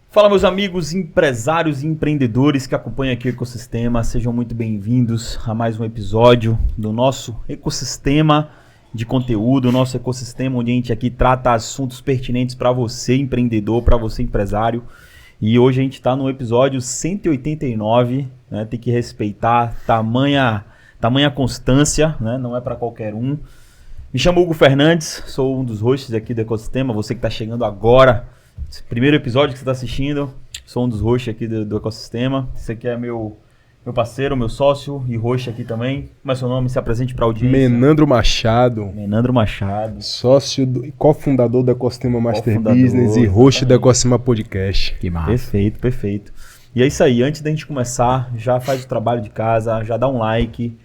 Fala, meus amigos empresários e empreendedores que acompanham aqui o ecossistema, sejam muito bem-vindos a mais um episódio do nosso ecossistema de conteúdo, nosso ecossistema onde a gente aqui trata assuntos pertinentes para você empreendedor, para você empresário. E hoje a gente está no episódio 189, né? Tem que respeitar tamanha constância, né? Não é para qualquer um. Me chamo Hugo Fernandes, sou um dos hosts aqui do ecossistema, você que está chegando agora. Esse primeiro episódio que você está assistindo, sou um dos hosts aqui do ecossistema. Esse aqui é meu parceiro, meu sócio e host aqui também. Como é seu nome? Se apresente para a audiência. Menandro Machado. Sócio e cofundador do Ecossistema Master Business e host do Ecossistema Podcast. Que massa. Perfeito. E é isso aí, antes da gente começar, já faz o trabalho de casa, já dá um like,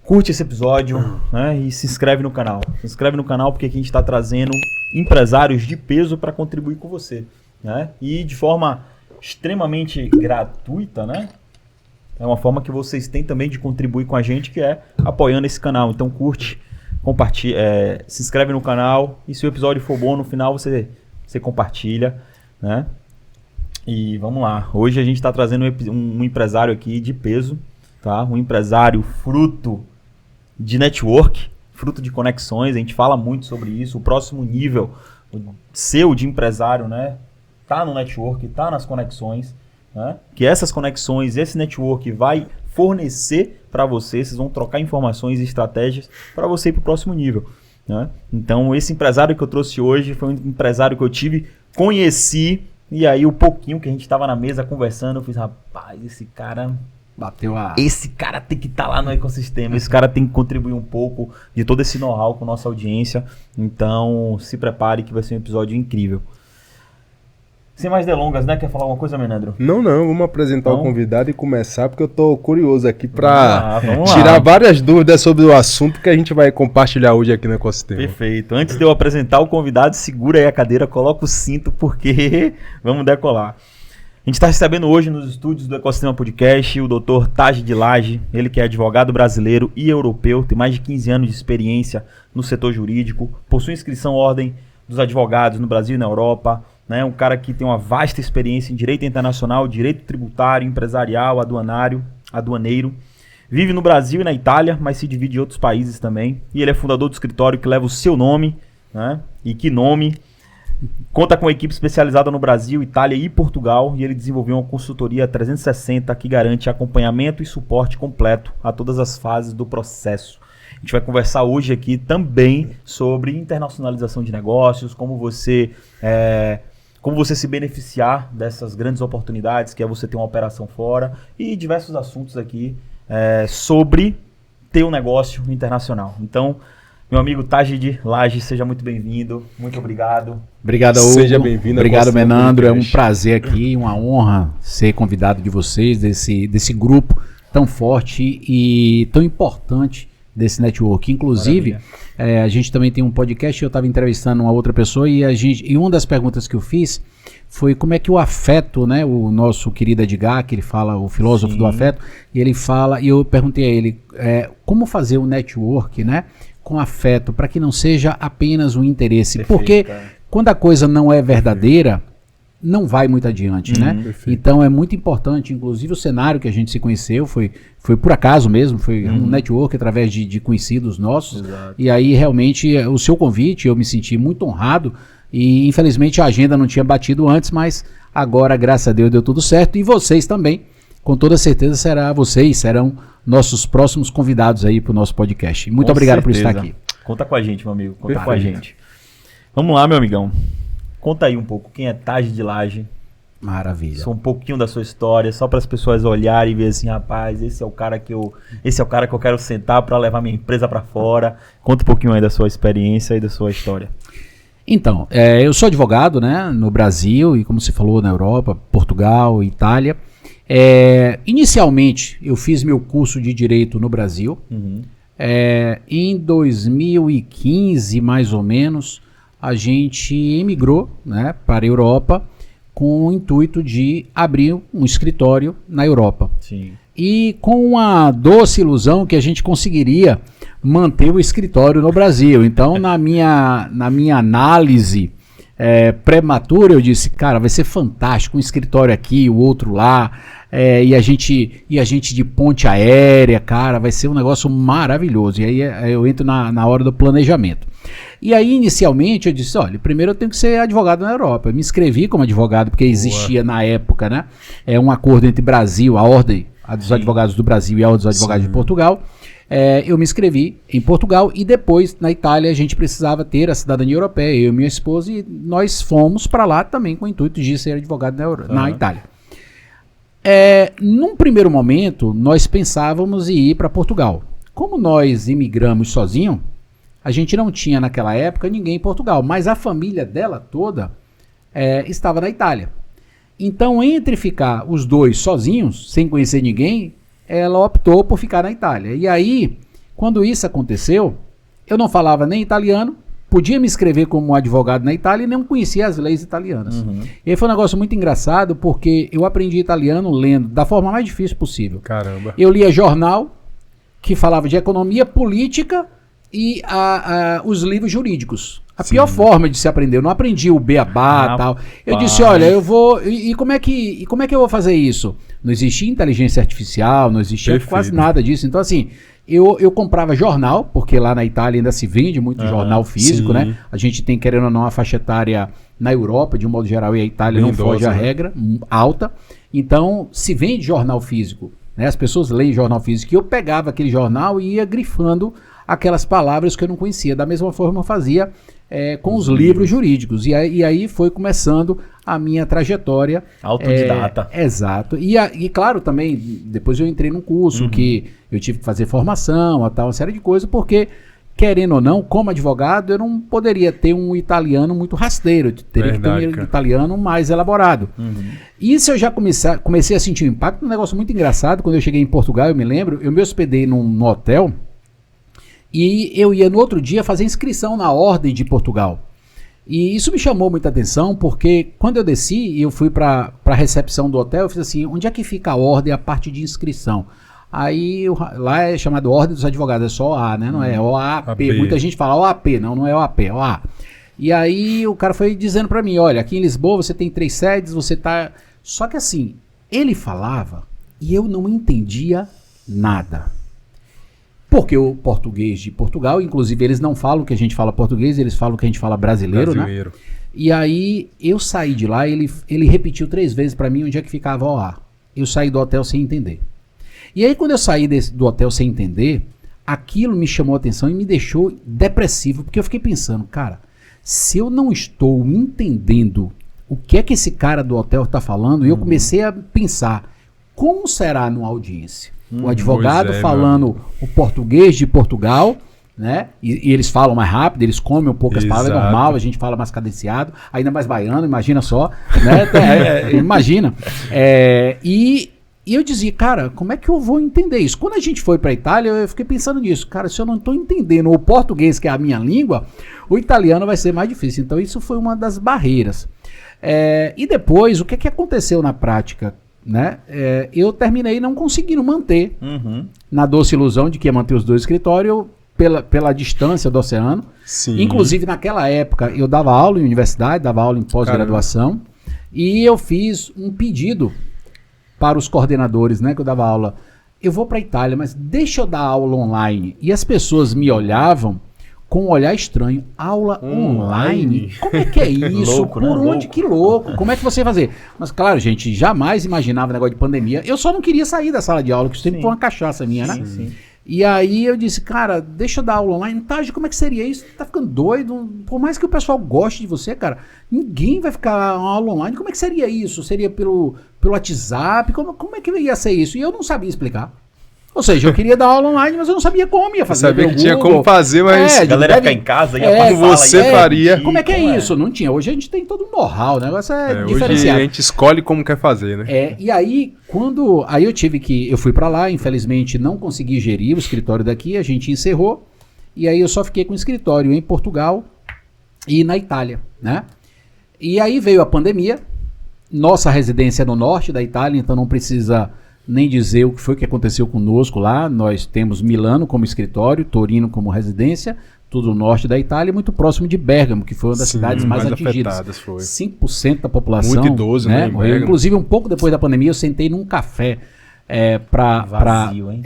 curte esse episódio, né, e se inscreve no canal. Se inscreve no canal porque aqui a gente está trazendo empresários de peso para contribuir com você, né? E de forma extremamente gratuita, né? É uma forma que vocês têm também de contribuir com a gente, que é apoiando esse canal. Então curte, compartilha, se inscreve no canal e se o episódio for bom no final você compartilha, né? E vamos lá. Hoje a gente está trazendo um empresário aqui de peso, tá? Um empresário fruto de network, fruto de conexões. A gente fala muito sobre isso. O próximo nível seu de empresário, né, tá no network, tá nas conexões, né? Que essas conexões, esse network vai fornecer para você. Vocês vão trocar informações e estratégias para você ir para o próximo nível, né? Então esse empresário que eu trouxe hoje foi um empresário que eu conheci, e aí o pouquinho que a gente estava na mesa conversando, eu fiz, rapaz, esse cara tem que estar lá no ecossistema, esse cara tem que contribuir um pouco de todo esse know-how com a nossa audiência. Então se prepare que vai ser um episódio incrível. Sem mais delongas, né? Quer falar alguma coisa, Menandro? Não, vamos apresentar o convidado e começar, porque eu tô curioso aqui para tirar várias dúvidas sobre o assunto que a gente vai compartilhar hoje aqui no ecossistema. Perfeito. Antes de eu apresentar o convidado, segura aí a cadeira, coloca o cinto, porque vamos decolar. A gente está recebendo hoje nos estúdios do Ecossistema Podcast o Dr. Taj de Laje, ele que é advogado brasileiro e europeu, tem mais de 15 anos de experiência no setor jurídico, possui inscrição Ordem dos Advogados no Brasil e na Europa, né? Um cara que tem uma vasta experiência em direito internacional, direito tributário, empresarial, aduaneiro, vive no Brasil e na Itália, mas se divide em outros países também, e ele é fundador do escritório que leva o seu nome, né? E que nome... Conta com uma equipe especializada no Brasil, Itália e Portugal, e ele desenvolveu uma consultoria 360 que garante acompanhamento e suporte completo a todas as fases do processo. A gente vai conversar hoje aqui também sobre internacionalização de negócios, como você se beneficiar dessas grandes oportunidades, que é você ter uma operação fora, e diversos assuntos aqui sobre ter um negócio internacional. Então, meu amigo Taj de Laje, seja muito bem-vindo. Muito obrigado. Obrigado, Hugo. Seja bem-vindo. Obrigado, Menandro. É um prazer aqui, uma honra ser convidado de vocês, desse grupo tão forte e tão importante desse network. Inclusive, a gente também tem um podcast, eu estava entrevistando uma outra pessoa e uma das perguntas que eu fiz foi como é que o afeto, né, o nosso querido Edgar, que ele fala, o filósofo do afeto, e ele fala, e eu perguntei a ele como fazer o network, né, com afeto, para que não seja apenas um interesse. Perfeito, porque quando a coisa não é verdadeira, não vai muito adiante, né? Perfeito. Então é muito importante, inclusive o cenário que a gente se conheceu foi por acaso mesmo, foi um network através de conhecidos nossos. Exato. E aí realmente o seu convite, eu me senti muito honrado e infelizmente a agenda não tinha batido antes, mas agora, graças a Deus, deu tudo certo e vocês também. Com toda certeza serão nossos próximos convidados aí para o nosso podcast. Muito obrigado por estar aqui. Conta com a gente, meu amigo. Conta com a gente. Vamos lá, meu amigão. Conta aí um pouco. Quem é Taj de Laje? Maravilha. Só um pouquinho da sua história, só para as pessoas olharem e ver assim, rapaz, esse é o cara que eu quero sentar para levar minha empresa para fora. Conta um pouquinho aí da sua experiência e da sua história. Então, eu sou advogado, né, no Brasil e como você falou, na Europa, Portugal, Itália. Inicialmente eu fiz meu curso de Direito no Brasil. Em 2015 mais ou menos a gente emigrou, né, para a Europa com o intuito de abrir um escritório na Europa. Sim. E com a doce ilusão que a gente conseguiria manter o escritório no Brasil. Então na minha análise prematura, eu disse, cara, vai ser fantástico, um escritório aqui, o outro lá, e a gente de ponte aérea, cara, vai ser um negócio maravilhoso. E aí eu entro na hora do planejamento. E aí, inicialmente, eu disse, olha, primeiro eu tenho que ser advogado na Europa. Eu me inscrevi como advogado, porque existia na época, né, um acordo entre Brasil, a Ordem dos Advogados do Brasil e a Ordem dos Advogados de Portugal. Eu me inscrevi em Portugal e depois, na Itália, a gente precisava ter a cidadania europeia, eu e minha esposa, e nós fomos para lá também com o intuito de ser advogado na Itália. Num primeiro momento, nós pensávamos em ir para Portugal. Como nós imigramos sozinhos, a gente não tinha naquela época ninguém em Portugal, mas a família dela toda estava na Itália. Então, entre ficar os dois sozinhos, sem conhecer ninguém, ela optou por ficar na Itália. E aí, quando isso aconteceu, eu não falava nem italiano, podia me inscrever como advogado na Itália e não conhecia as leis italianas. E aí foi um negócio muito engraçado, porque eu aprendi italiano lendo da forma mais difícil possível. Caramba. Eu lia jornal que falava de economia, política e os livros jurídicos. A pior forma de se aprender. Eu não aprendi o beabá e tal. Eu disse, olha, eu vou... E como é que eu vou fazer isso? Não existia inteligência artificial, não existia quase nada disso. Então, assim, eu comprava jornal, porque lá na Itália ainda se vende muito jornal físico, né? A gente tem, querendo ou não, a faixa etária na Europa, de um modo geral, e a Itália não foge a regra, alta. Então, se vende jornal físico, né? As pessoas leem jornal físico. E eu pegava aquele jornal e ia grifando aquelas palavras que eu não conhecia. Da mesma forma eu fazia com os livros jurídicos. E aí foi começando a minha trajetória. Autodidata. Exato. E claro, também, depois eu entrei num curso que eu tive que fazer formação, uma série de coisas, porque, querendo ou não, como advogado, eu não poderia ter um italiano muito rasteiro. Eu teria que ter um italiano mais elaborado. Isso eu já comecei a sentir um impacto, um negócio muito engraçado. Quando eu cheguei em Portugal, eu me lembro, eu me hospedei num hotel. E eu ia no outro dia fazer inscrição na Ordem de Portugal. E isso me chamou muita atenção, porque quando eu desci e eu fui para a recepção do hotel, eu fiz assim, onde é que fica a Ordem, a parte de inscrição? Aí lá é chamado Ordem dos Advogados, é só A, né? Não é OAP. Muita gente fala OAP, não é OAP, é OA. E aí o cara foi dizendo para mim, olha, aqui em Lisboa você tem 3 sedes, você tá... Só que assim, ele falava e eu não entendia nada. Porque o português de Portugal, inclusive eles não falam que a gente fala português, eles falam que a gente fala brasileiro, né? E aí eu saí de lá, ele repetiu 3 vezes para mim onde é que ficava o OA. Eu saí do hotel sem entender. E aí quando eu saí do hotel sem entender, aquilo me chamou a atenção e me deixou depressivo, porque eu fiquei pensando, cara, se eu não estou entendendo o que é que esse cara do hotel está falando, e eu comecei a pensar, como será numa audiência? O advogado falando o português de Portugal, né? E eles falam mais rápido, eles comem um pouco as palavras, é normal, a gente fala mais cadenciado, ainda mais baiano, imagina só, né? Imagina. E eu dizia, cara, como é que eu vou entender isso? Quando a gente foi para a Itália, eu fiquei pensando nisso. Cara, se eu não estou entendendo o português, que é a minha língua, o italiano vai ser mais difícil. Então isso foi uma das barreiras. E depois, o que aconteceu na prática? Né? Eu terminei não conseguindo manter na doce ilusão de que ia manter os 2 escritórios pela distância do oceano. Inclusive naquela época eu dava aula em universidade, dava aula em pós-graduação, e eu fiz um pedido para os coordenadores, né, que eu dava aula. Eu vou para a Itália, mas deixa eu dar aula online. E as pessoas me olhavam com um olhar estranho. Aula online? Como é que é isso? Louco, por né? onde? Que louco. Como é que você ia fazer? Mas claro, gente, jamais imaginava negócio de pandemia. Eu só não queria sair da sala de aula, que sempre foi uma cachaça minha, né? Sim. E aí eu disse, cara, deixa eu dar aula online. Tá, como é que seria isso? Tá ficando doido? Por mais que o pessoal goste de você, cara, ninguém vai ficar uma aula online. Como é que seria isso? Seria pelo WhatsApp? Como é que ia ser isso? E eu não sabia explicar. Ou seja, eu queria dar aula online, mas eu não sabia como ia fazer. Eu sabia que tinha como fazer, mas a galera ia ficar em casa, como você faria. Como é que é isso? Não tinha. Hoje a gente tem todo um know-how, o negócio é diferenciado. Hoje a gente escolhe como quer fazer, né? E aí, aí eu fui pra lá, infelizmente não consegui gerir o escritório daqui, a gente encerrou, e aí eu só fiquei com o escritório em Portugal e na Itália, né? E aí veio a pandemia, nossa residência é no norte da Itália, então não precisa nem dizer o que foi que aconteceu conosco lá. Nós temos Milano como escritório, Torino como residência, todo o norte da Itália, muito próximo de Bérgamo, que foi uma das cidades mais atingidas. Foi. 5% da população. Muito idoso, né? Inclusive, um pouco depois da pandemia, eu sentei num café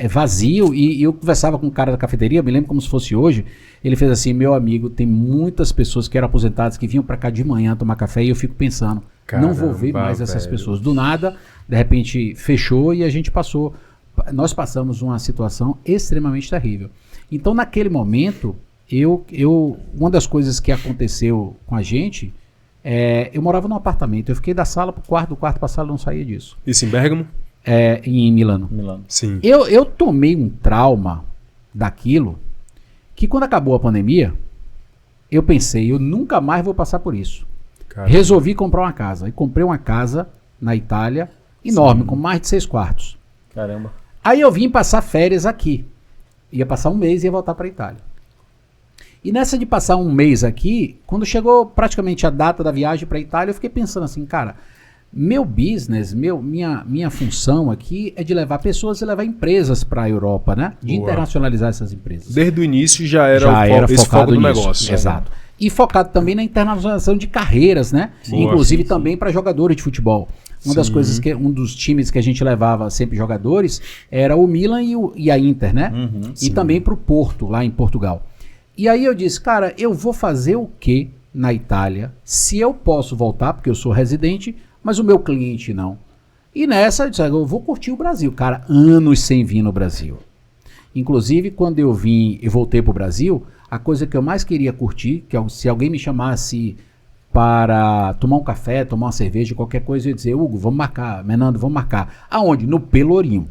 vazio, e eu conversava com um cara da cafeteria, me lembro como se fosse hoje. Ele fez assim: meu amigo, tem muitas pessoas que eram aposentadas que vinham para cá de manhã tomar café, e eu fico pensando, não vou ver mais essas pessoas. Do nada, de repente fechou, e nós passamos uma situação extremamente terrível. Então, naquele momento, uma das coisas que aconteceu com a gente, eu morava num apartamento, eu fiquei da sala pro quarto, do quarto pra sala, não saía disso. Isso em Bérgamo? Em Milano. Sim. Eu tomei um trauma daquilo, que quando acabou a pandemia, eu pensei, eu nunca mais vou passar por isso. Caramba. Resolvi comprar uma casa. E comprei uma casa na Itália, enorme, com mais de 6 quartos. Caramba. Aí eu vim passar férias aqui. Ia passar um mês e ia voltar para a Itália. E nessa de passar um mês aqui, quando chegou praticamente a data da viagem para a Itália, eu fiquei pensando assim, cara, meu business, minha função aqui é de levar pessoas e levar empresas para a Europa, né? De internacionalizar essas empresas. Desde o início já era esse foco do negócio. Exato. E focado também na internacionalização de carreiras, né? Inclusive também para jogadores de futebol. Uma das coisas um dos times que a gente levava sempre jogadores era o Milan e a Inter, né? E também para o Porto, lá em Portugal. E aí eu disse, cara, eu vou fazer o quê na Itália se eu posso voltar, porque eu sou residente, mas o meu cliente não. E nessa eu disse, eu vou curtir o Brasil. Cara, anos sem vir no Brasil. Inclusive, quando eu voltei pro Brasil, a coisa que eu mais queria curtir, que se alguém me chamasse para tomar um café, tomar uma cerveja, qualquer coisa, eu ia dizer, Hugo, vamos marcar, Menando, vamos marcar. Aonde? No Pelourinho.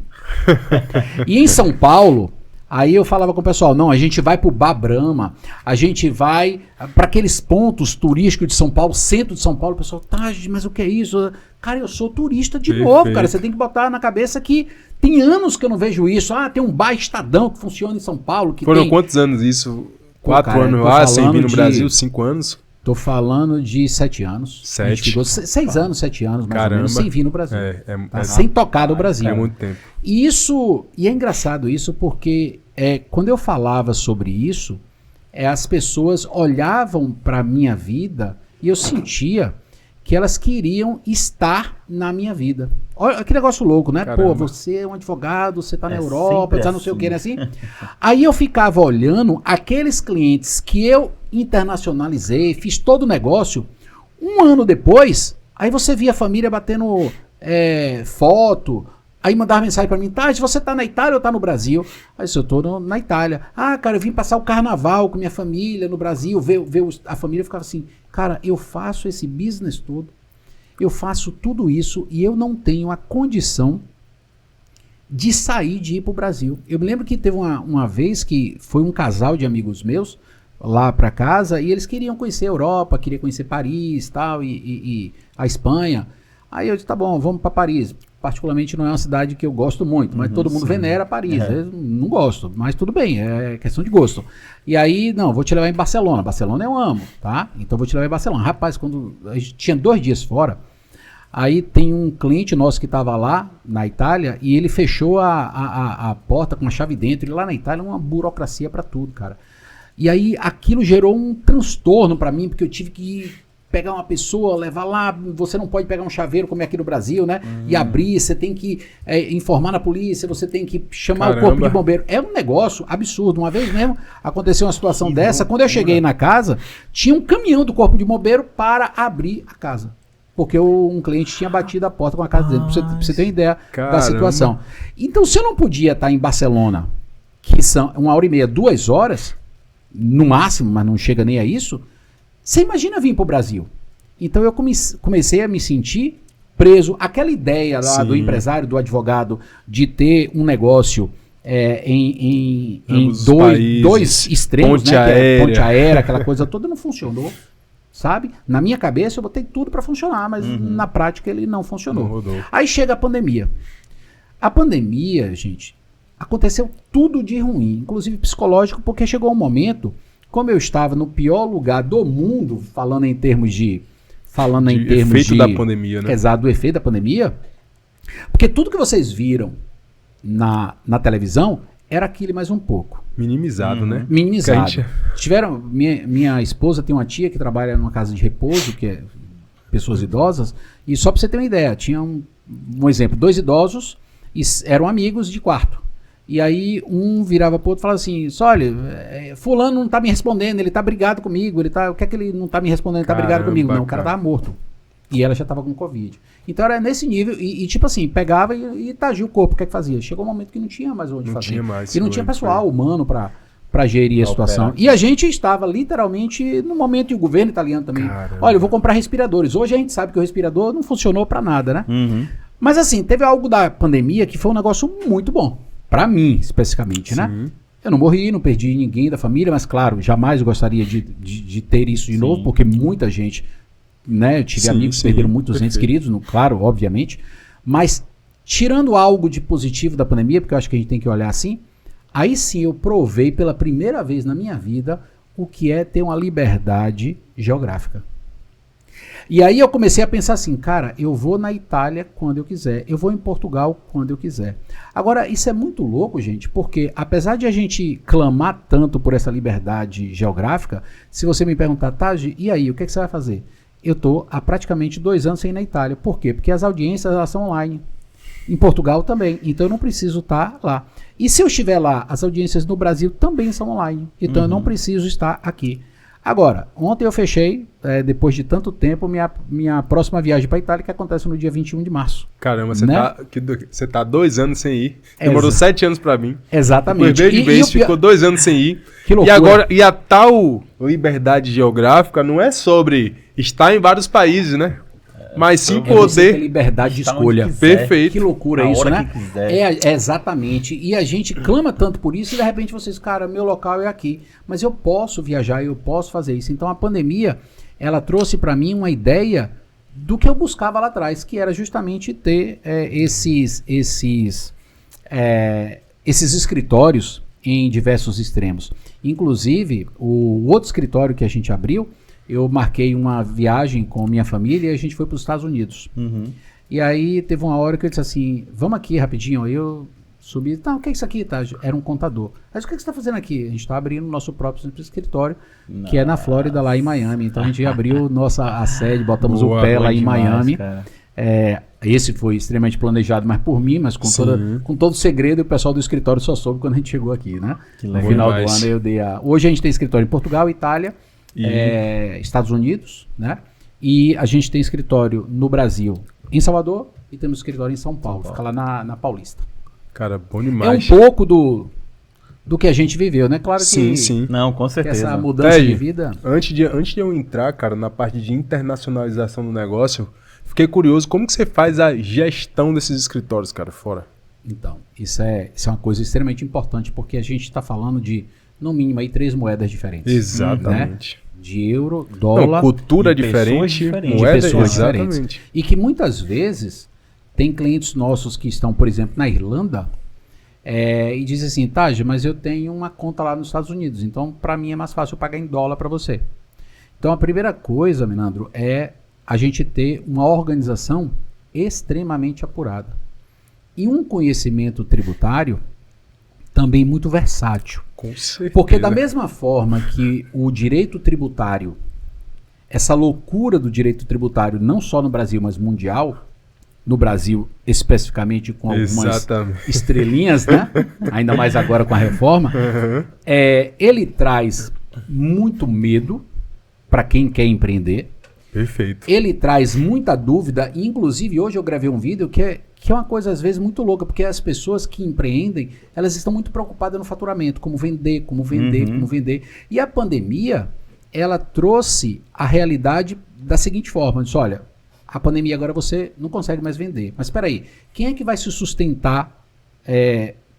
E em São Paulo, aí eu falava com o pessoal, não, a gente vai pro Bar Brahma, a gente vai para aqueles pontos turísticos de São Paulo, centro de São Paulo. O pessoal, tá, mas o que é isso? Cara, eu sou turista de novo, cara. Você tem que botar na cabeça que tem anos que eu não vejo isso. Ah, tem um bar Estadão que funciona em São Paulo. Foram quantos anos isso? 4 anos lá, sem vir no Brasil, 5 anos? Tô falando de 7 anos. 6 anos, 7 anos, mais ou menos, sem vir no Brasil. Sem tocar no Brasil. É muito tempo. E é engraçado isso, porque quando eu falava sobre isso, as pessoas olhavam para a minha vida e eu sentia que elas queriam estar na minha vida. Olha que negócio louco, né? Caramba. Pô, você é um advogado, você tá na Europa, tá não sei o que, né? Assim. Aí eu ficava olhando aqueles clientes que eu internacionalizei, fiz todo o negócio. Um ano depois, aí você via a família batendo foto, aí mandava mensagem pra mim, tá, você tá na Itália ou tá no Brasil? Aí eu tô na Itália. Ah, cara, eu vim passar o carnaval com minha família no Brasil, ver a família. Ficava assim, cara, eu faço esse business todo, eu faço tudo isso e eu não tenho a condição de sair, de ir pro Brasil. Eu me lembro que teve uma vez que foi um casal de amigos meus lá pra casa e eles queriam conhecer a Europa, queriam conhecer Paris tal, e a Espanha. Aí eu disse, tá bom, vamos pra Paris. Particularmente não é uma cidade que eu gosto muito, mas todo mundo venera Paris. Eu não gosto, mas tudo bem, é questão de gosto. E aí, não, vou te levar em Barcelona. Barcelona eu amo, tá? Então vou te levar em Barcelona. Rapaz, quando a gente tinha 2 dias fora, aí tem um cliente nosso que estava lá na Itália e ele fechou a porta com uma chave dentro. E lá na Itália é uma burocracia para tudo, cara. E aí aquilo gerou um transtorno para mim, porque eu tive que pegar uma pessoa, levar lá, você não pode pegar um chaveiro como é aqui no Brasil, né? E abrir, você tem que informar na polícia, você tem que chamar o corpo de bombeiro. É um negócio absurdo. Uma vez mesmo aconteceu uma situação dessa, quando eu cheguei na casa, tinha um caminhão do corpo de bombeiro para abrir a casa. Porque um cliente tinha batido a porta com a casa dele, pra você ter uma ideia da situação. Então, se eu não podia estar em Barcelona, que são 1h30, 2 horas, no máximo, mas não chega nem a isso, você imagina vir para o Brasil. Então eu comecei a me sentir preso. Aquela ideia lá do empresário, do advogado, de ter um negócio em dois extremos, ponte aérea. Ponte aérea, aquela coisa toda, não funcionou. Sabe? Na minha cabeça eu botei tudo para funcionar, mas na prática ele não funcionou. Não rodou. Aí chega a pandemia. A pandemia, gente, aconteceu tudo de ruim, inclusive psicológico, porque chegou um momento, como eu estava no pior lugar do mundo, falando em termos de efeito da pandemia, né? Exato, do efeito da pandemia. Porque tudo que vocês viram na televisão era aquilo e mais um pouco. Minimizado, né? Minimizado. Gente... Tiveram, minha esposa tem uma tia que trabalha numa casa de repouso, que é pessoas idosas, e só para você ter uma ideia, tinha um exemplo, 2 idosos e eram amigos de quarto. E aí um virava pro outro e falava assim, olha, fulano não tá me respondendo, ele tá brigado comigo, o que é que ele não tá me respondendo, ele tá brigado comigo? Não, o cara tava morto. E ela já tava com Covid. Então era nesse nível, e tipo assim, pegava e tagia o corpo, o que é que fazia? Chegou um momento que não tinha mais onde fazer. E não tinha pessoal humano pra gerir a situação. E a gente estava literalmente no momento, e o governo italiano também, olha, eu vou comprar respiradores. Hoje a gente sabe que o respirador não funcionou pra nada, né? Mas assim, teve algo da pandemia que foi um negócio muito bom. Pra mim, especificamente, né? Eu não morri, não perdi ninguém da família, mas claro, jamais eu gostaria de ter isso de novo, porque muita gente, né? Eu tive amigos que perderam muitos entes queridos, claro, obviamente. Mas, tirando algo de positivo da pandemia, porque eu acho que a gente tem que olhar assim, aí sim eu provei pela primeira vez na minha vida o que é ter uma liberdade geográfica. E aí eu comecei a pensar assim, cara, eu vou na Itália quando eu quiser, eu vou em Portugal quando eu quiser. Agora, isso é muito louco, gente, porque apesar de a gente clamar tanto por essa liberdade geográfica, se você me perguntar, Taj, e aí, o que é que você vai fazer? Eu estou há praticamente 2 anos sem ir na Itália. Por quê? Porque as audiências elas são online. Em Portugal também, então eu não preciso estar lá. E se eu estiver lá, as audiências no Brasil também são online, então eu não preciso estar aqui. Agora, ontem eu fechei, depois de tanto tempo, minha próxima viagem para a Itália, que acontece no dia 21 de março. Caramba, você tá 2 anos sem ir. Demorou 7 anos para mim. Exatamente. Ficou 2 anos sem ir. Que loucura. E agora, a tal liberdade geográfica não é sobre estar em vários países, né? Mas sim poder ter liberdade de escolha. Perfeito. Que loucura isso, né? Exatamente. E a gente clama tanto por isso e de repente vocês, cara, meu local é aqui. Mas eu posso viajar, eu posso fazer isso. Então a pandemia, ela trouxe para mim uma ideia do que eu buscava lá atrás, que era justamente ter esses escritórios em diversos extremos. Inclusive, o outro escritório que a gente abriu, eu marquei uma viagem com minha família e a gente foi para os Estados Unidos. E aí teve uma hora que eu disse assim, vamos aqui rapidinho. Aí eu subi, tá, o que é isso aqui, tá? Era um contador. Mas o que você está fazendo aqui? A gente está abrindo o nosso próprio escritório, que é na Flórida, lá em Miami. Então a gente abriu a sede, botamos o pé lá em Miami. Esse foi extremamente planejado, mas por mim, mas com todo o segredo, o pessoal do escritório só soube quando a gente chegou aqui, né? No final do ano eu dei Hoje a gente tem escritório em Portugal, Itália, Estados Unidos, né? E a gente tem escritório no Brasil, em Salvador, e temos escritório em São Paulo, fica lá na Paulista. Cara, bom demais. É um pouco do que a gente viveu, né? Claro que sim. Não, com certeza. Essa mudança de vida... Antes de eu entrar, cara, na parte de internacionalização do negócio, fiquei curioso, como que você faz a gestão desses escritórios, cara, fora? Então, isso é uma coisa extremamente importante, porque a gente está falando de, no mínimo, aí 3 moedas diferentes. Exatamente. Né? De euro, dólar... cultura diferente, moeda diferente. E que muitas vezes tem clientes nossos que estão, por exemplo, na Irlanda, e dizem assim, Taj, mas eu tenho uma conta lá nos Estados Unidos, então para mim é mais fácil eu pagar em dólar para você. Então a primeira coisa, Menandro, é a gente ter uma organização extremamente apurada. E um conhecimento tributário também muito versátil. Com certeza. Porque da mesma forma que o direito tributário, essa loucura do direito tributário, não só no Brasil, mas mundial, no Brasil especificamente com algumas estrelinhas, né? Ainda mais agora com a reforma, ele traz muito medo para quem quer empreender. Perfeito. Ele traz muita dúvida, e inclusive hoje eu gravei um vídeo que é uma coisa às vezes muito louca, porque as pessoas que empreendem, elas estão muito preocupadas no faturamento, como vender. E a pandemia, ela trouxe a realidade da seguinte forma, disse, olha, a pandemia agora você não consegue mais vender, mas espera aí, quem é que vai se sustentar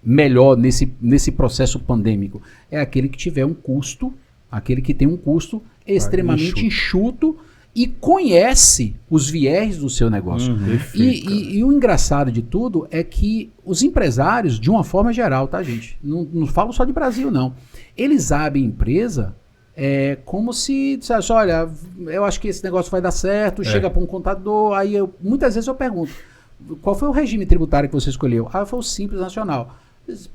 melhor nesse processo pandêmico? É aquele que tiver um custo, aquele que tem um custo extremamente enxuto, e conhece os viés do seu negócio. E o engraçado de tudo é que os empresários, de uma forma geral, tá, gente? Não falo só de Brasil, não. Eles abrem empresa como se dissesse, olha, eu acho que esse negócio vai dar certo, chega para um contador, aí muitas vezes eu pergunto, qual foi o regime tributário que você escolheu? Foi o Simples Nacional.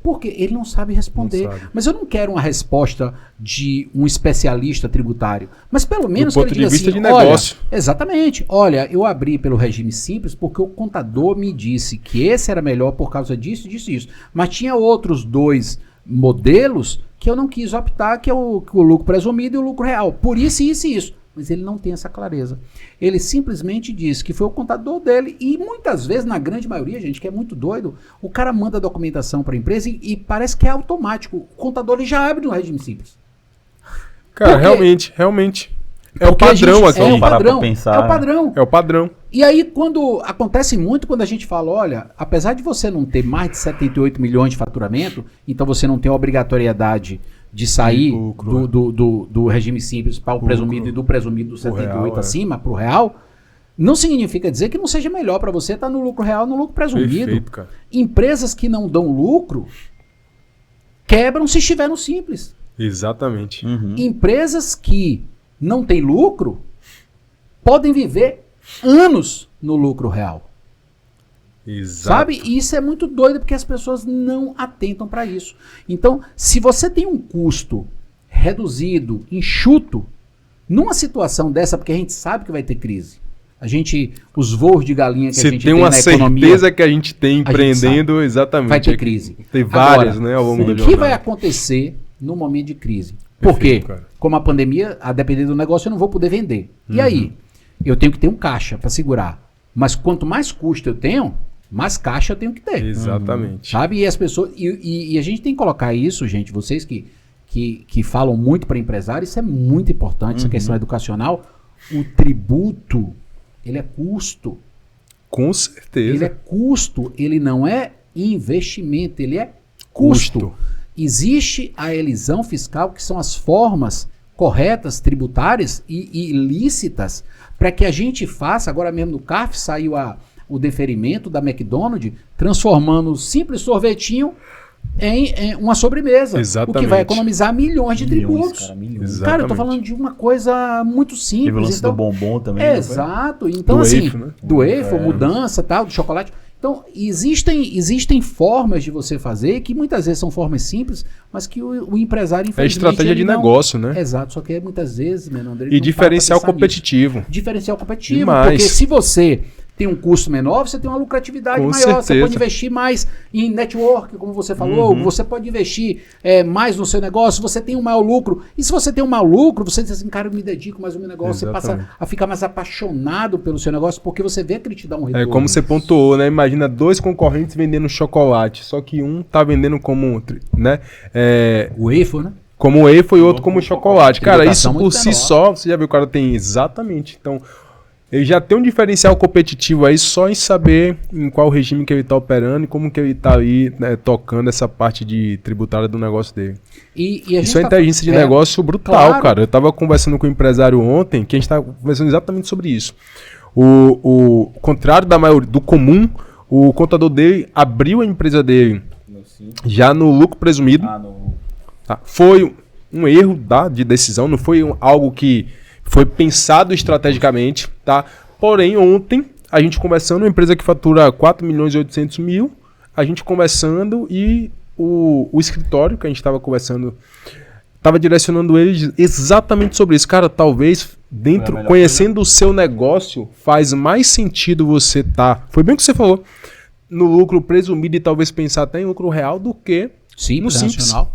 Porque ele não sabe responder. Não sabe. Mas eu não quero uma resposta de um especialista tributário. Mas pelo menos do ponto de vista assim, de negócio. Exatamente. Olha, eu abri pelo regime simples porque o contador me disse que esse era melhor por causa disso, disso e isso. Mas tinha outros 2 modelos que eu não quis optar, que é o lucro presumido e o lucro real. Por isso, isso e isso. Mas ele não tem essa clareza. Ele simplesmente diz que foi o contador dele e muitas vezes, na grande maioria, gente, que é muito doido, o cara manda a documentação para a empresa e parece que é automático. O contador ele já abre no regime simples. Cara, Porque- realmente. É o Porque a padrão gente- aqui. É o Parar pra padrão. pensar. É o padrão. É o padrão. E aí, quando acontece muito quando a gente fala, olha, apesar de você não ter mais de 78 milhões de faturamento, então você não tem a obrigatoriedade de sair Lucro. do regime simples para o presumido e do presumido do 78 real, acima, para o real, não significa dizer que não seja melhor para você estar no lucro real, no lucro presumido. Perfeito, cara. Empresas que não dão lucro quebram se estiver no simples. Exatamente. Empresas que não têm lucro podem viver anos no lucro real. Exato. Sabe? E isso é muito doido porque as pessoas não atentam para isso. Então, se você tem um custo reduzido, enxuto, numa situação dessa, porque a gente sabe que vai ter crise. Os voos de galinha que a Você gente tem tem uma na economia, certeza que a gente tem empreendendo, exatamente. vai ter crise. Tem várias, Agora, né, ao longo o da que jornada. vai acontecer no momento de crise? Por Perfeito, quê? cara. Como a pandemia, a depender do negócio, eu não vou poder vender. E Uhum. aí? Eu tenho que ter um caixa para segurar. Mas quanto mais custo eu tenho, mais caixa eu tenho que ter. Exatamente. Sabe? E as pessoas. E a gente tem que colocar isso, gente, vocês que falam muito para empresário, isso é muito importante, essa questão educacional. O tributo, ele é custo. Com certeza. Ele é custo, ele não é investimento, ele é custo. Existe a elisão fiscal, que são as formas corretas, tributárias e lícitas, para que a gente faça, agora mesmo no CARF saiu o deferimento da McDonald's, transformando o simples sorvetinho em uma sobremesa. Exatamente. O que vai economizar milhões de tributos. Cara, milhões. Exato. Cara, eu tô falando de uma coisa muito simples. Teve o lance então, do bombom também. não foi? exato. Então, Do assim, waffle, né? do waffle, mudança, tal, do chocolate. Então, existem formas de você fazer, que muitas vezes são formas simples, mas que o empresário, É infelizmente, estratégia ele de não- negócio, né? Exato, só que muitas vezes, Menandro, ele E não para diferencial pra pensar competitivo. nisso. Diferencial competitivo, Demais. porque se você tem um custo menor, você tem uma lucratividade Com maior, você certeza. pode investir mais em network, como você falou, você pode investir mais no seu negócio, você tem um maior lucro, e se você tem um maior lucro, você diz assim, cara, eu me dedico mais ao meu negócio, você Exatamente. passa a ficar mais apaixonado pelo seu negócio, porque você vê que ele te dá um retorno. É como você pontuou, né? Imagina 2 concorrentes vendendo chocolate, só que um tá vendendo como, né? O waffle, né? Como waffle e outro como chocolate. Cara, isso Tributação por muito si menor. só, você já viu, o cara tem exatamente. Então, ele já tem um diferencial competitivo aí só em saber em qual regime que ele tá operando e como que ele tá aí, né, tocando essa parte de tributária do negócio dele. E a Isso gente é inteligência de negócio brutal, claro. cara. Eu tava conversando com um empresário ontem, que a gente tava conversando exatamente sobre isso. O contrário da maioria, do comum, o contador dele abriu a empresa dele já no lucro presumido. Tá? Foi um erro de decisão, não foi algo que foi pensado estrategicamente, tá? Porém, ontem, a gente conversando, uma empresa que fatura 4 milhões e 800 mil, a gente conversando e o escritório que a gente estava conversando estava direcionando eles exatamente sobre isso. Cara, talvez dentro, conhecendo o seu negócio, faz mais sentido você foi bem o que você falou, no lucro presumido e talvez pensar até em lucro real do que Simples, no simples. nacional.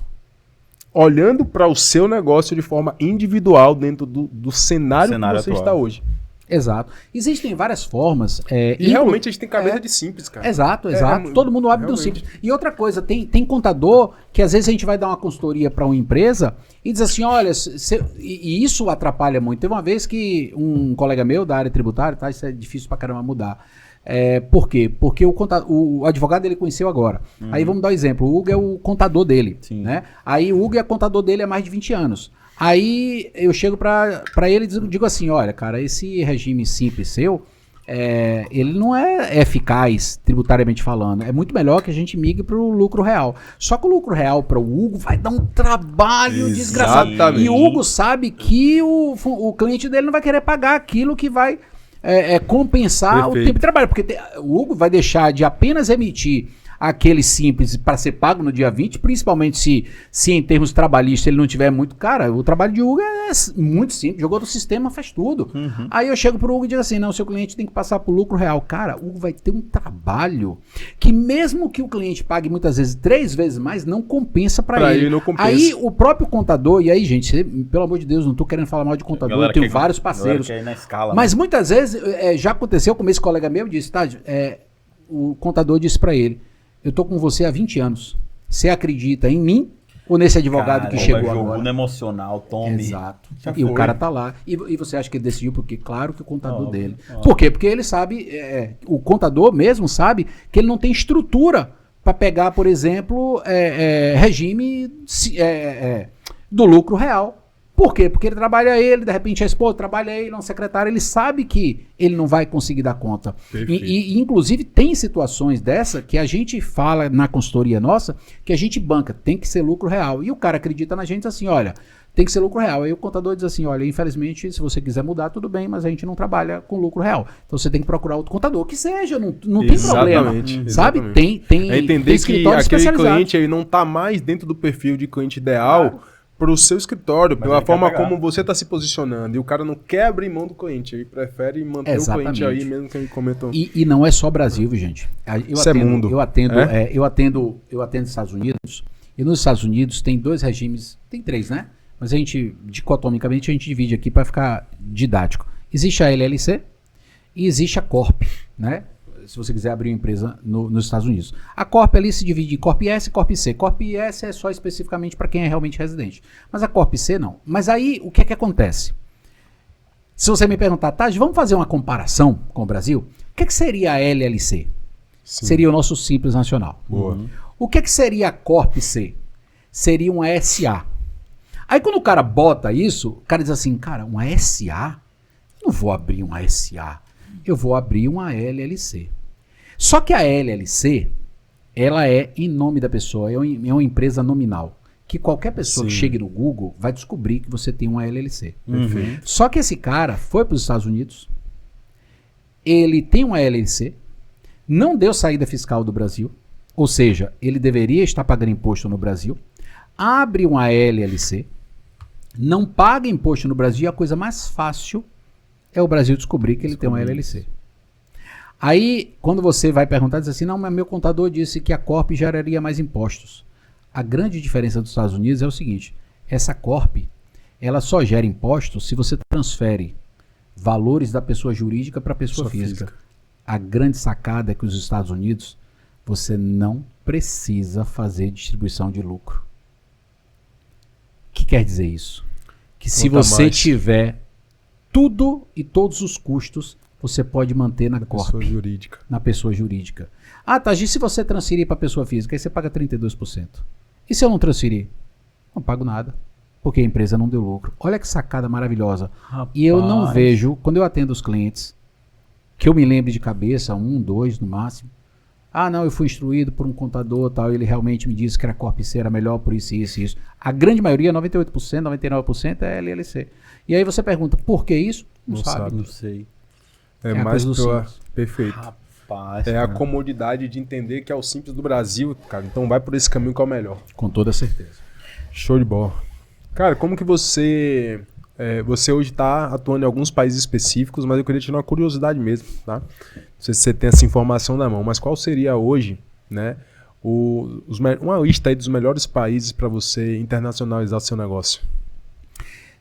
Olhando para o seu negócio de forma individual dentro do cenário que você atual. está hoje. Exato. Existem várias formas. E realmente a gente tem cabeça de simples, cara. Exato. É, Todo mundo abre do realmente. simples. E outra coisa, tem contador que às vezes a gente vai dar uma consultoria para uma empresa e diz assim, olha, e isso atrapalha muito. Teve uma vez que um colega meu da área tributária, tá, isso é difícil pra caramba mudar. Por quê? Porque o advogado ele conheceu agora. Aí vamos dar um exemplo. O Hugo é o contador dele. Sim. Né? Aí o Hugo é contador dele há mais de 20 anos. Aí eu chego pra ele e digo assim, olha, cara, esse regime simples seu, ele não é eficaz tributariamente falando. É muito melhor que a gente migre pro lucro real. Só que o lucro real para o Hugo vai dar um trabalho desgraçado. Exatamente. E o Hugo sabe que o cliente dele não vai querer pagar aquilo que vai compensar Perfeito. o tempo de trabalho. Porque o Hugo vai deixar de apenas emitir aquele simples para ser pago no dia 20, principalmente se em termos trabalhistas ele não tiver muito. Cara, o trabalho de Hugo é muito simples, jogou do sistema, faz tudo. Aí eu chego pro Hugo e digo assim, não, seu cliente tem que passar por lucro real. Cara, o Hugo vai ter um trabalho que mesmo que o cliente pague muitas vezes 3 vezes mais, não compensa para ele. Não compensa. Aí o próprio contador, e aí gente, pelo amor de Deus, não tô querendo falar mal de contador, eu tenho vários parceiros. Na escala, mas muitas vezes já aconteceu, como esse colega meu disse, tá, o contador disse para ele, eu tô com você há 20 anos, você acredita em mim ou nesse advogado que chegou agora? No emocional, tome. Exato. E o cara tá lá. E você acha que ele decidiu porque? Claro que o contador dele. Por quê? Porque ele sabe, o contador mesmo sabe que ele não tem estrutura para pegar, por exemplo, regime do lucro real. Por quê? Porque ele trabalha de repente a esposa trabalha não secretário, ele sabe que ele não vai conseguir dar conta. E inclusive tem situações dessa que a gente fala na consultoria nossa, que a gente banca, tem que ser lucro real. E o cara acredita na gente assim, olha, tem que ser lucro real. Aí o contador diz assim, olha, infelizmente, se você quiser mudar, tudo bem, mas a gente não trabalha com lucro real. Então você tem que procurar outro contador, que seja, não tem problema. Sabe? Tem entender que aquele cliente aí não está mais dentro do perfil de cliente ideal, para o seu escritório, pela forma como você está se posicionando. E o cara não quer abrir mão do cliente, ele prefere manter o cliente aí, mesmo que ele comentou. E não é só Brasil, gente. Isso é mundo. Eu atendo nos Estados Unidos, e nos Estados Unidos tem 2 regimes, tem 3, né? Mas a gente, dicotomicamente, a gente divide aqui para ficar didático. Existe a LLC e existe a Corp, né? Se você quiser abrir uma empresa nos Estados Unidos. A Corp ali se divide em Corp S e Corp C. Corp S é só especificamente para quem é realmente residente. Mas a Corp C não. Mas aí, o que é que acontece? Se você me perguntar, Taj, vamos fazer uma comparação com o Brasil? O que é que seria a LLC? Sim. Seria o nosso Simples Nacional. Boa. O que é que seria a Corp C? Seria uma SA. Aí quando o cara bota isso, o cara diz assim, cara, uma SA? Eu não vou abrir uma SA. Eu vou abrir uma LLC. Só que a LLC, ela é em nome da pessoa, é uma empresa nominal. Que qualquer pessoa que chegue no Google vai descobrir que você tem uma LLC. Só que esse cara foi para os Estados Unidos, ele tem uma LLC, não deu saída fiscal do Brasil, ou seja, ele deveria estar pagando imposto no Brasil, abre uma LLC, não paga imposto no Brasil, e a coisa mais fácil é o Brasil descobrir que ele tem uma LLC. Aí, quando você vai perguntar, diz assim, não, mas meu contador disse que a Corp geraria mais impostos. A grande diferença dos Estados Unidos é o seguinte, essa Corp, ela só gera impostos se você transfere valores da pessoa jurídica para a pessoa física. A grande sacada é que os Estados Unidos, você não precisa fazer distribuição de lucro. O que quer dizer isso? Que se você tiver tudo e todos os custos, você pode manter na Corp. Pessoa jurídica. Na pessoa jurídica. Ah, tá, e se você transferir para a pessoa física, aí você paga 32%. E se eu não transferir? Não pago nada. Porque a empresa não deu lucro. Olha que sacada maravilhosa. Rapaz. E eu não vejo, quando eu atendo os clientes, que eu me lembre de cabeça, 1, 2 no máximo. Ah, não, eu fui instruído por um contador, tal, ele realmente me disse que a Corp C era melhor por isso, isso e isso. A grande maioria, 98%, 99% é LLC. E aí você pergunta, por que isso? Não sabe. Não sei. É mais pela... Perfeito. Rapaz, a comodidade de entender que é o simples do Brasil, cara. Então vai por esse caminho que é o melhor. Com toda certeza. Show de bola. Cara, como que você... você hoje está atuando em alguns países específicos, mas eu queria tirar uma curiosidade mesmo, tá? Não sei se você tem essa informação na mão, mas qual seria hoje, né, uma lista aí dos melhores países para você internacionalizar seu negócio?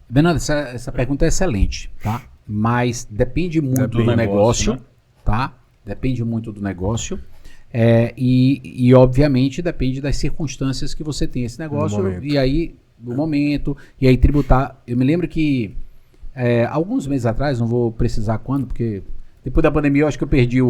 Bernardo, essa pergunta é excelente, tá? Mas depende muito do negócio, né? Tá? Depende muito do negócio. E obviamente depende das circunstâncias que você tem esse negócio e aí do momento, e aí tributar. Eu me lembro que alguns meses atrás, não vou precisar quando, porque depois da pandemia eu acho que eu perdi o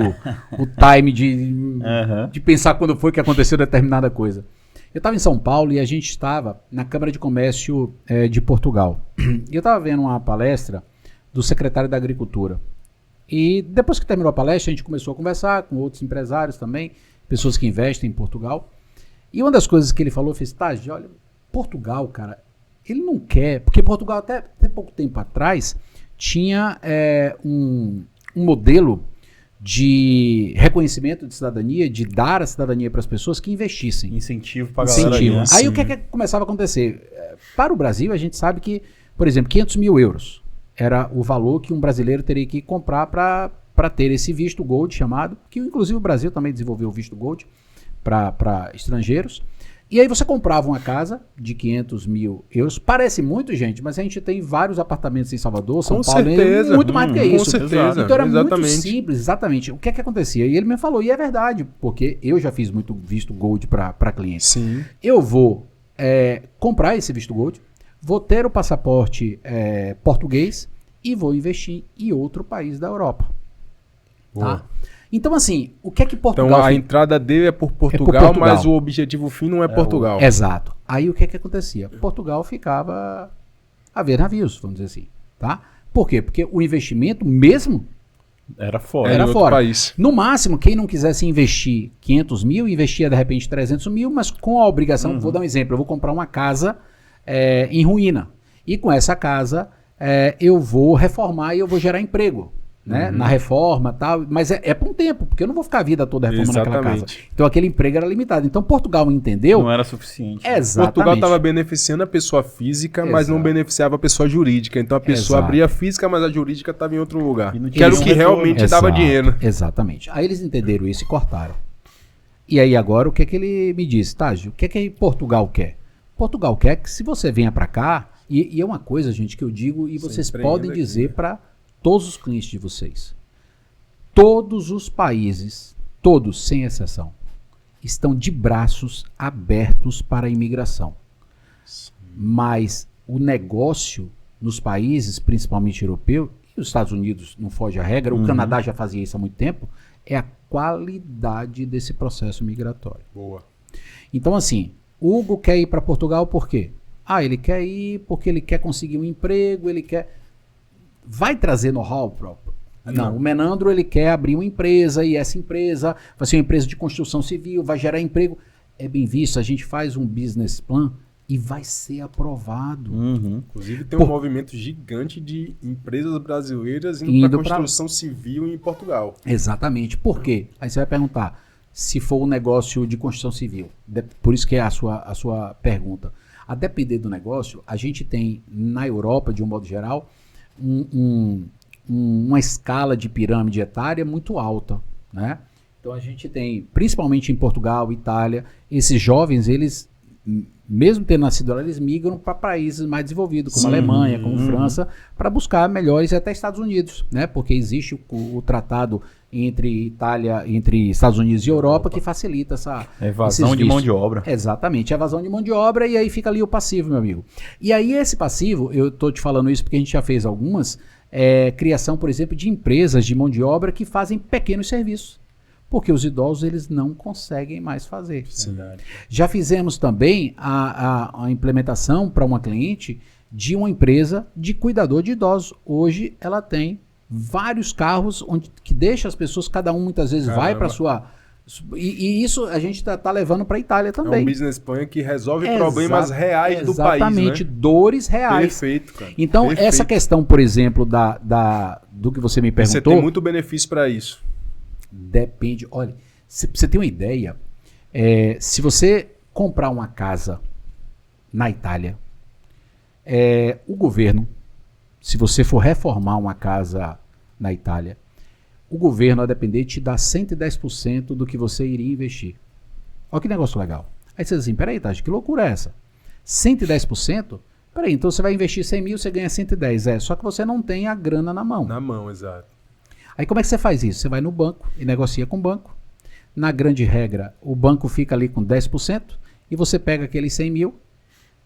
time de pensar quando foi que aconteceu determinada coisa. Eu estava em São Paulo e a gente estava na Câmara de Comércio de Portugal. E eu estava vendo uma palestra do secretário da Agricultura. E depois que terminou a palestra, a gente começou a conversar com outros empresários também, pessoas que investem em Portugal. E uma das coisas que ele falou, fez, Taj, olha, Portugal, cara, ele não quer, porque Portugal até pouco tempo atrás tinha um modelo de reconhecimento de cidadania, de dar a cidadania para as pessoas que investissem. Incentivo pra galera. Incentivo. Aí, Aí o que é que começava a acontecer? Para o Brasil, a gente sabe que, por exemplo, 500 mil euros era o valor que um brasileiro teria que comprar para ter esse visto gold chamado, que inclusive o Brasil também desenvolveu o visto gold para estrangeiros. E aí você comprava uma casa de 500 mil euros. Parece muito, gente, mas a gente tem vários apartamentos em Salvador, São Paulo, certeza. muito mais do que isso. Com certeza. Então era Exatamente. muito simples, exatamente. O que é que acontecia? E ele me falou, e é verdade, porque eu já fiz muito visto gold para clientes. Sim. Eu vou comprar esse visto gold, vou ter o passaporte português e vou investir em outro país da Europa. Boa. Tá? Então, assim, o que é que Portugal... Então a entrada dele é por Portugal, mas o objetivo fim não é Portugal. Exato. Aí o que é que acontecia? Portugal ficava a ver navios, vamos dizer assim. Tá? Por quê? Porque o investimento mesmo Era fora. era em outro fora. país. No máximo, quem não quisesse investir 500 mil, investia de repente 300 mil, mas com a obrigação, vou dar um exemplo, eu vou comprar uma casa em ruína. E com essa casa eu vou reformar e eu vou gerar emprego. Né? Na reforma e tal, mas é por um tempo, porque eu não vou ficar a vida toda reformando aquela casa. Exatamente. Então aquele emprego era limitado. Então Portugal entendeu. Não era suficiente. Exatamente. Portugal estava beneficiando a pessoa física, mas não Exato. beneficiava a pessoa jurídica. Então a pessoa Exato. abria a física, mas a jurídica estava em outro lugar. E não Que era o tinha que um retorno. realmente dava Exato, dinheiro. Exatamente. Aí eles entenderam isso e cortaram. E aí agora o que é que ele me disse? Tágio, o que é que Portugal quer? Portugal quer que se você venha para cá, e é uma coisa, gente, que eu digo e vocês empreenda podem aqui, dizer né? para todos os clientes de vocês. Todos os países, todos sem exceção, estão de braços abertos para a imigração. Mas o negócio nos países, principalmente europeu, e os Estados Unidos não foge à regra, o Canadá já fazia isso há muito tempo, é a qualidade desse processo migratório. Boa. Então, assim, o Hugo quer ir para Portugal por quê? Ele quer ir porque ele quer conseguir um emprego, ele quer... Vai trazer know-how próprio? Não, o Menandro ele quer abrir uma empresa e essa empresa vai ser uma empresa de construção civil, vai gerar emprego. É bem visto, a gente faz um business plan e vai ser aprovado. Inclusive tem um movimento gigante de empresas brasileiras indo para construção civil em Portugal. Exatamente. Por quê? Aí você vai perguntar, se for um negócio de construção civil, por isso que é a sua pergunta. A depender do negócio, a gente tem na Europa, de um modo geral, uma escala de pirâmide etária muito alta, né? Então a gente tem, principalmente em Portugal, Itália, esses jovens, eles, mesmo tendo nascido lá, eles migram para países mais desenvolvidos, como Alemanha, como França, para buscar melhores, e até Estados Unidos, né? Porque existe o tratado entre Estados Unidos e Europa que facilita essa Evasão de mão de obra. Exatamente, evasão de mão de obra, e aí fica ali o passivo, meu amigo. E aí esse passivo, eu tô te falando isso porque a gente já fez algumas, criação, por exemplo, de empresas de mão de obra que fazem pequenos serviços, porque os idosos eles não conseguem mais fazer. Já fizemos também a implementação para uma cliente de uma empresa de cuidador de idosos. Hoje ela tem vários carros que deixa as pessoas, cada um muitas vezes vai para sua... E isso a gente tá levando para a Itália também. É um business plan que resolve problemas reais do país, né? Exatamente, dores reais. Perfeito, cara. Então, Perfeito. essa questão, por exemplo, do que você me perguntou... Você tem muito benefício para isso. Depende. Olha, pra você ter uma ideia, se você comprar uma casa na Itália, o governo, se você for reformar uma casa na Itália, o governo, a depender, te dá 110% do que você iria investir. Olha que negócio legal. Aí você diz assim, peraí, Tati, que loucura é essa? 110%? Peraí, então você vai investir 100 mil, você ganha 110. Só que você não tem a grana na mão. Na mão, exato. Aí como é que você faz isso? Você vai no banco e negocia com o banco. Na grande regra, o banco fica ali com 10% e você pega aqueles 100 mil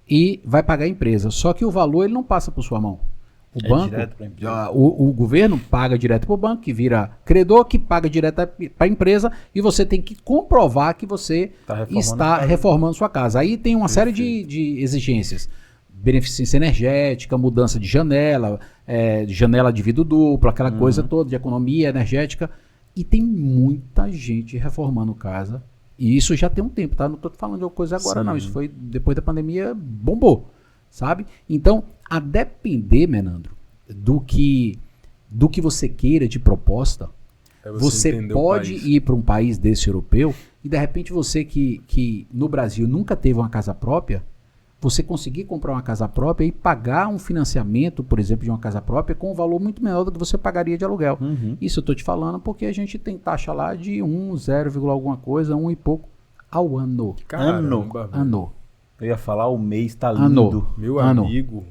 e vai pagar a empresa. Só que o valor ele não passa por sua mão. O banco, direto pra empresa. o governo paga direto para o banco, que vira credor, que paga direto para a empresa, e você tem que comprovar que você está reformando sua casa. Aí tem uma série de exigências. Beneficência energética, mudança de janela de vidro duplo, aquela coisa toda de economia energética. E tem muita gente reformando casa. E isso já tem um tempo, tá? Não estou falando de uma coisa agora, não. Isso foi depois da pandemia, bombou, sabe? Então, a depender, Menandro, do que você queira de proposta, É Você entender o pode país. ir para um país desse europeu e de repente você que no Brasil nunca teve uma casa própria, você conseguir comprar uma casa própria e pagar um financiamento, por exemplo, de uma casa própria com um valor muito menor do que você pagaria de aluguel. Isso eu estou te falando porque a gente tem taxa lá de 0, alguma coisa, 1 e pouco ao ano. Caramba, velho. Ano. Eu ia falar, o mês tá lindo. Ano. Meu Ano. amigo.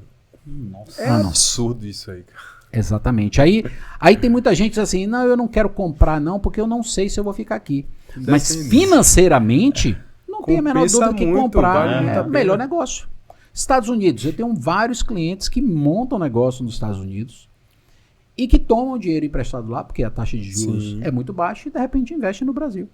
Nossa. É absurdo isso aí, cara. Exatamente. Aí tem muita gente que diz assim, não, eu não quero comprar não, porque eu não sei se eu vou ficar aqui. Mas Depende. financeiramente, não tem a menor Compensa dúvida que muito, comprar vale é muito a o melhor pena. negócio. Estados Unidos, eu tenho vários clientes que montam negócio nos Estados Unidos e que tomam dinheiro emprestado lá, porque a taxa de juros Sim. é muito baixa e de repente investem no Brasil.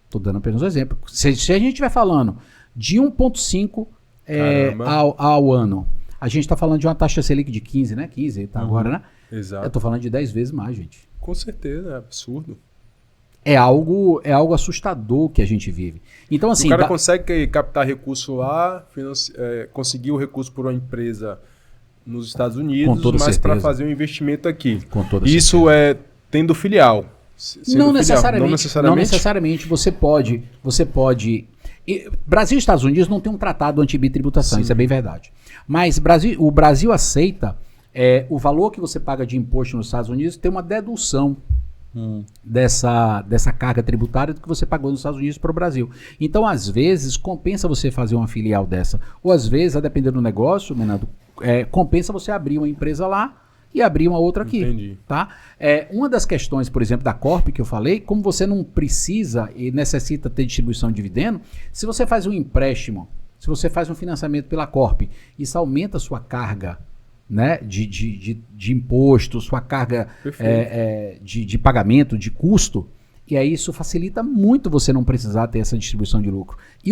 Estou dando apenas um exemplo. Se a gente estiver falando de 1,5 Caramba. ao ano, a gente está falando de uma taxa Selic de 15, né? 15 tá agora, né? Eu Exato. estou falando de 10 vezes mais, gente. Com certeza, é absurdo. É algo assustador que a gente vive. Então, assim, o cara consegue captar recurso lá, conseguir o recurso por uma empresa nos Estados Unidos, toda mas para certeza. fazer um investimento aqui. com toda Isso é tendo filial. Sendo Não filial. necessariamente. Não necessariamente. Não necessariamente. Você pode. Brasil e Estados Unidos não tem um tratado anti-bitributação, Sim. isso é bem verdade. Mas o Brasil aceita o valor que você paga de imposto nos Estados Unidos tem uma dedução dessa carga tributária do que você pagou nos Estados Unidos para o Brasil. Então, às vezes, compensa você fazer uma filial dessa. Ou às vezes, a depender do negócio, Menando, compensa você abrir uma empresa lá e abrir uma outra aqui. Entendi. Tá? Uma das questões, por exemplo, da Corp que eu falei, como você não precisa e necessita ter distribuição de dividendo, se você faz um empréstimo, se você faz um financiamento pela Corp, isso aumenta a sua carga, né, de imposto, sua carga de pagamento, de custo, e aí isso facilita muito você não precisar ter essa distribuição de lucro. E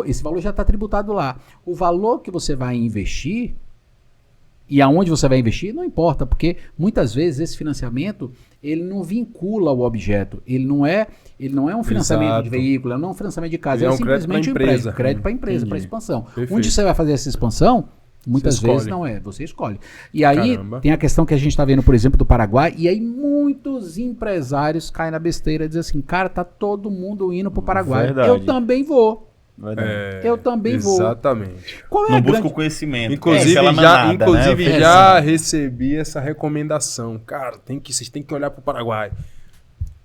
esse valor já está tributado lá. O valor que você vai investir e aonde você vai investir, não importa, porque muitas vezes esse financiamento, ele não vincula o objeto, ele não é um financiamento Exato. de veículo, ele não é um financiamento de casa, Ele é é um crédito simplesmente um pra empresa. crédito para a empresa, Entendi. para expansão. Perfeito. Onde você vai fazer essa expansão, muitas Você vezes escolhe. não é, você escolhe. E aí Caramba. tem a questão que a gente está vendo, por exemplo, do Paraguai, e aí muitos empresários caem na besteira e dizem assim, cara, tá todo mundo indo pro Paraguai, Verdade. eu também vou. Verdade. Eu também vou. Exatamente. Qual é Não a busca grande... o conhecimento. Inclusive, aquela manada, né? já recebi essa recomendação. Cara, vocês têm que olhar pro Paraguai.